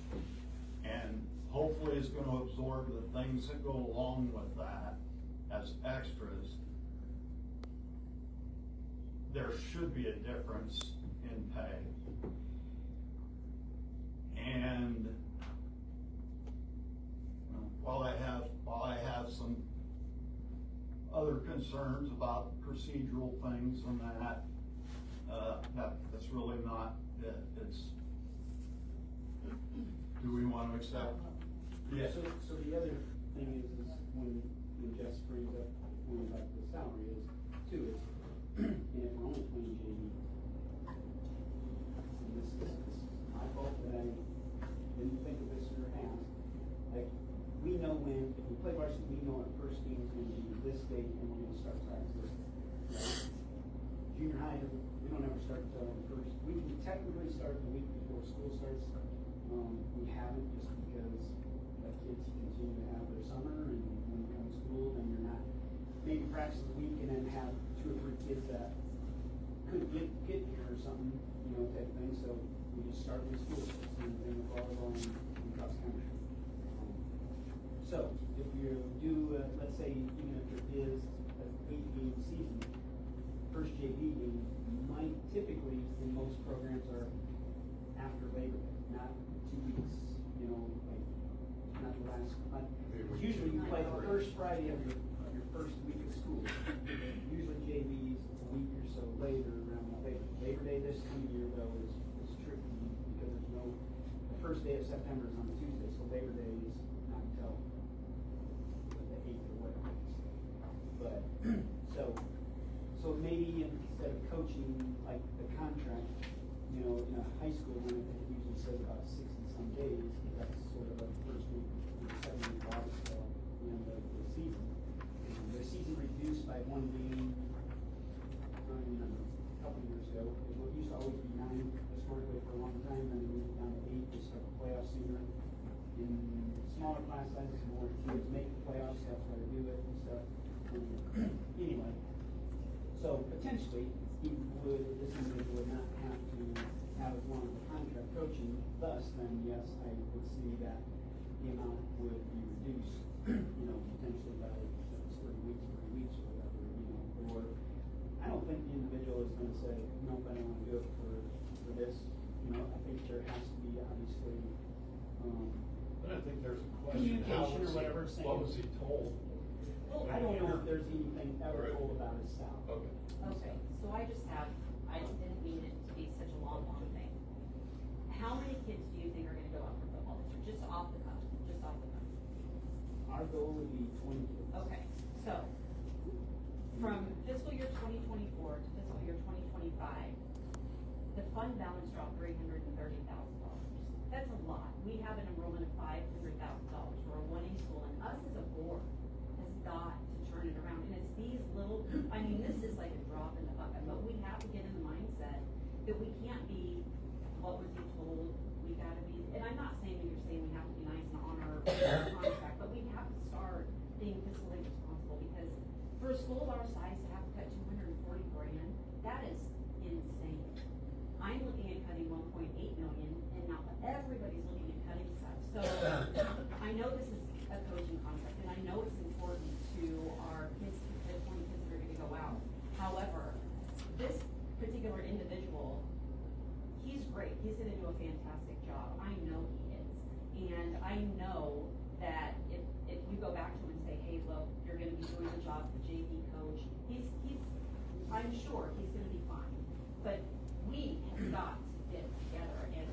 and hopefully is going to absorb the things that go along with that as extras. There should be a difference in pay. And while I have some other concerns about procedural things and that's really not it. It's, do we want to accept? Yes. So the other thing is when Jess brings up, when about the salary is, too, is, and if we're only playing JV, and this is my fault that I didn't think of this in the past, like, we know when, if we play varsity, we know our first game is gonna be this date, and we're gonna start practice this day, right? Junior high, we don't ever start until the first, we can technically start the week before school starts. We haven't, just because kids continue to have their summer, and when you come to school, then you're not, maybe practice a week and then have 2 or 3 kids that couldn't get here or something, you know, type thing, so we just start with school. Same thing with volleyball and cross country. So if you do, let's say, even if there is an 8-game season, first JV game might typically, in most programs, are after Labor Day, not 2 weeks, you know, like, not the last, usually you play the first Friday of your first week of school. Usually JV's a week or so later around Labor Day this coming year though is tricky because there's no, the first day of September is on a Tuesday, so Labor Day is not until the 8th or whatever. But, so maybe instead of coaching like the contract, you know, in a high school, one, I think it usually says about 60-some days, but that's sort of the first week, the second week of August, till the end of the season. Their season reduced by one game, a couple of years ago. It used to always be 9 historically for a long time, then they moved it down to 8 to start the playoffs sooner. In smaller class sizes, more kids make the playoffs, that's why they do it and stuff. Anyway, so potentially, this individual would not have to have as long of a contract coaching, thus, then yes, I would see that the amount would be reduced, potentially by 30 weeks, 40 weeks, or whatever, or I don't think the individual is gonna say, nope, I don't wanna do it for this, I think there has to be obviously, But I think there's a question, how communication or was whatever, he, what was he told? well, I don't know if there's anything ever Right. told about his salary. Okay. Okay, so I didn't mean it to be such a long thing. How many kids do you think are gonna go out for football this year, just off the cuff? Our goal would be 20 kids. Okay, so, from fiscal year 2024 to fiscal year 2025, the fund balance dropped $330,000. That's a lot. We have an enrollment of $500,000 for a 1A school, and us as a board has got to turn it around. And it's these little, this is like a drop in the bucket, but we have to get in the mindset that we can't be, what was he told, we gotta be, and I'm not saying that you're saying we have to be nice and honor our contract, but we have to start being fiscally responsible, because for a school of our size to have to cut $240 grand, that is insane. I'm looking at cutting 1.8 million, and now everybody's looking at cutting stuff. So I know this is a coaching contract, and I know it's important to our kids, the 20 kids that are gonna go out. However, this particular individual, he's great, he's gonna do a fantastic job, I know he is. And I know that if you go back to him and say, hey, look, you're gonna be doing the job of the JV coach, I'm sure he's gonna be fine. But we have got to get together and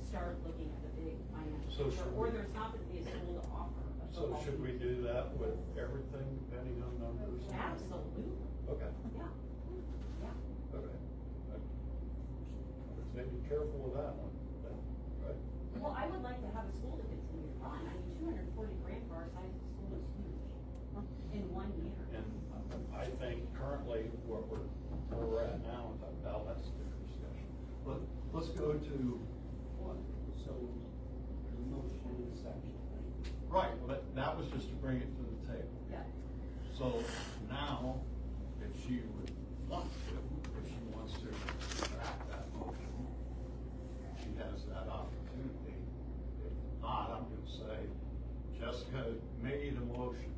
start looking at the big financial So picture, should or we- there's not gonna be a school to offer. a So football should we team. do that with everything, depending on numbers? Absolutely, Okay, yeah, yeah. okay. Let's maybe be careful with that one, then, right? Well, I would like to have a school to continue to run. 240 grand for our size of school is huge in 1 year. And I think currently where we're at now, that's a different discussion. Let's go to, So, the motion in section, right, but that was just to bring it to the table. Yeah. So now, if she would want to, if she wants to back that motion, she has that opportunity. If not, I'm gonna say, Jessica made a motion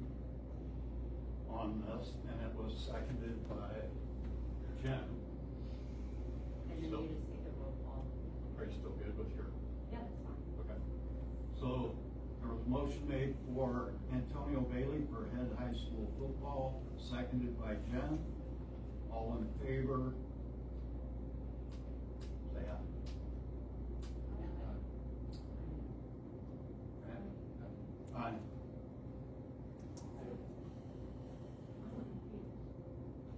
on this, and it was seconded by Jen. And then So- you just take a roll call. Are you still good with your? Yeah, that's fine. Okay. So there was a motion made for Antonio Bailey for head high school football, seconded by Jen. All in favor? Say aye. Aye.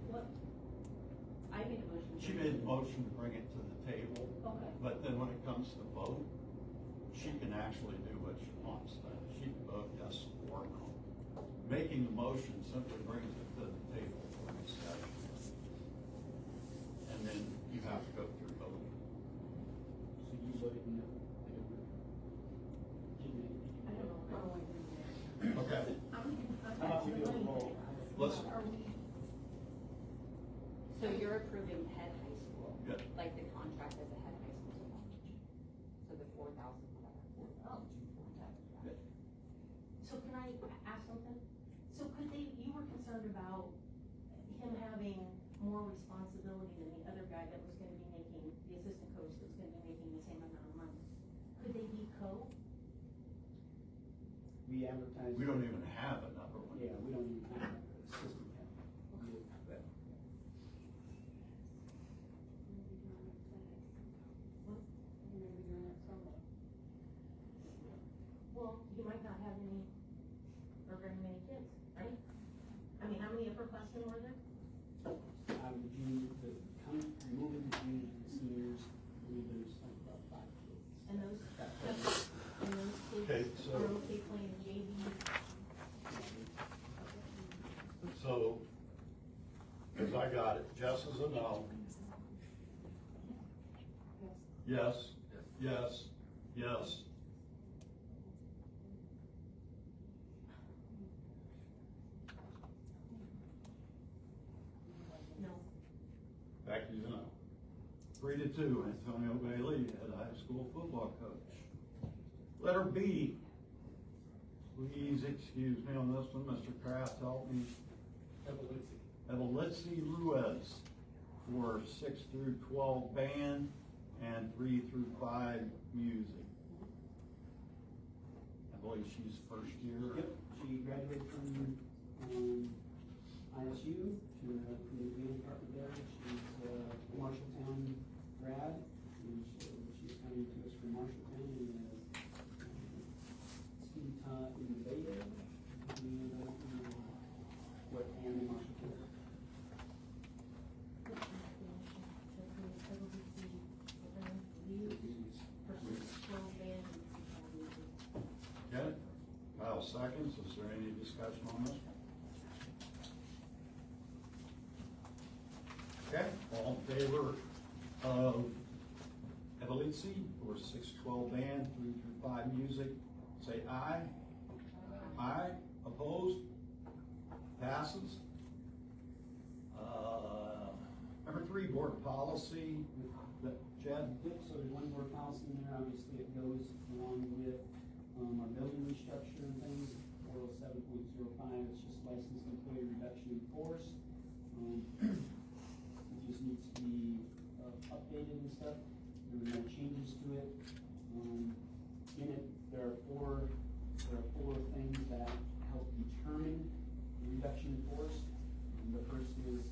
What? I made a motion. She made a motion to bring it to the table, Okay. but then when it comes to vote, she can actually do what she wants. She can vote yes or no. Making the motion simply brings it to the table for discussion. And then you have to go through voting. so you voted no. I don't know. Okay, How about we do a roll? let's, So you're approving head high school? Good. Like the contract as a head high school football coach? So the 4,000, whatever. Good. So can I ask something? So you were concerned about him having more responsibility than the other guy that was gonna be making, the assistant coach that was gonna be making the same amount of money. Could they be co? We advertise. we don't even have another one. Yeah, we don't even have an assistant. Well, you might not have any, or very many kids, right? I mean, how many upperclassmen were there? Removing the juniors and seniors, we I got it. Jess is a no. Yes, yes, yes. No. Becky's a no. 3-2, Antonio Bailey, head high school football coach. Letter B. Please excuse me on this one, Mr. Kraft, help me. Evelitzi Ruiz for 6 through 12 band and 3 through 5 music. I believe she's first year. Yep, she graduated from, ISU, from the band department there. She's a Marshalltown grad, and she's coming to us from Marshalltown, and ski taught in the Bay Area, and I don't know what band in Marshalltown. Okay, Kyle seconds. Is there any discussion on this? Okay, all in favor of Evelitzi for 6-12 band, 3 through 5 music, say aye. Aye, opposed? Passes. Number 3, board policy. Chad? Yep, so there's one more policy in there, obviously it goes along with, our building restructure and things, 407.05, it's just licensed employee reduction in force. It just needs to be, updated and stuff, there were no changes to it. In it, there are four things that help determine the reduction in force. The first is,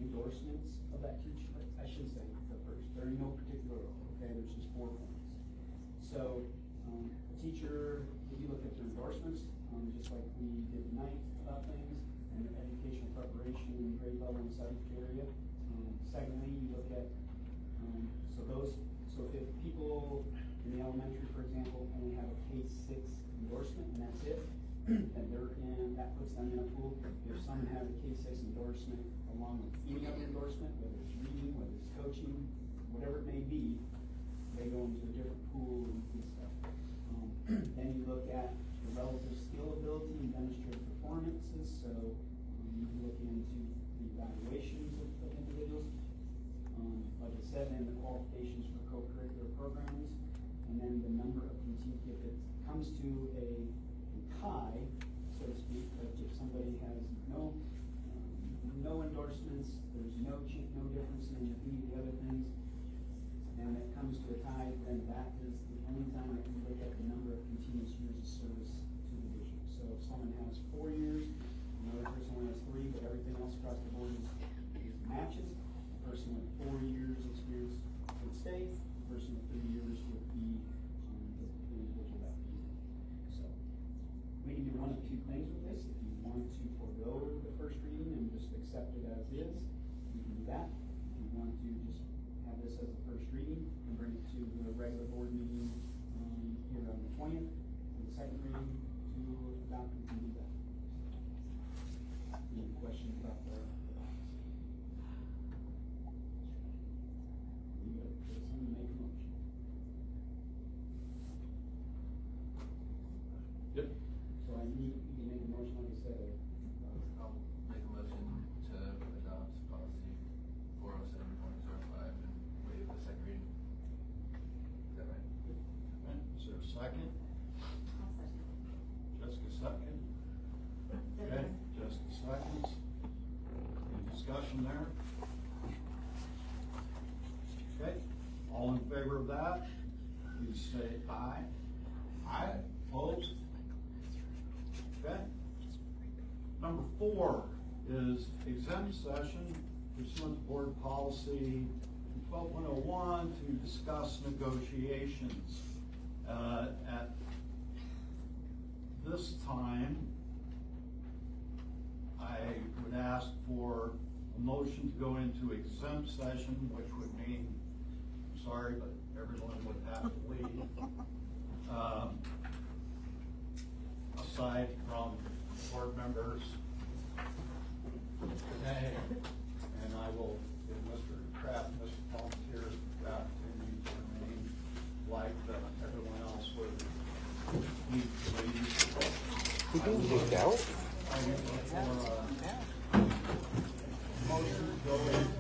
endorsements of that teacher, I shouldn't say the first, they're in no particular order, okay, there's just 4 points. So, a teacher, if you look at their endorsements, just like we did tonight about things, and their educational preparation and grade level and subject area. Secondly, you look at, so if people in the elementary, for example, only have a K-6 endorsement and that's it, then that puts them in a pool. If someone has a K-6 endorsement along with any other endorsement, whether it's reading, whether it's coaching, whatever it may be, they go into a different pool and stuff. Then you look at the relative skill ability and demonstrated performances, so you can look into the evaluations of individuals. Like I said, then the qualifications for co-curricular programs, and then the number of if it comes to a tie, so to speak, like if somebody has no endorsements, there's no difference in any of the other things, and it comes to a tie, then that is the only time that you look at the number of continuous years of service to the district. So if someone has 4 years, another person only has 3, but everything else across the board is matches, the person with 4 years experience would stay, the person with 3 years would be the individual that would be. So we can do one of 2 things with this. If you want to forego the first reading and just accept it as is, you can do that. If you want to just have this as a first reading and bring it to the regular board meeting here on the 20th, and the second reading to adopt, you can do that. Any questions about the policy? You got someone make a motion. Yep. So I need, you can make a motion, like I said, I'll make a motion to adopt policy 407.05 and waive the second reading. Is that right? Okay, is there a second? Jessica second. Okay, Jessica seconds. Any discussion there? Okay, all in favor of that, please say aye. Aye, opposed? Okay. Number 4 is exempt session pursuant to board policy 12.01 to discuss negotiations. At this time, I would ask for a motion to go into exempt session, which would mean, sorry, but everyone would have to leave. Aside from board members. Okay. like everyone else would need to leave. We didn't take out? I would look for a motion to go into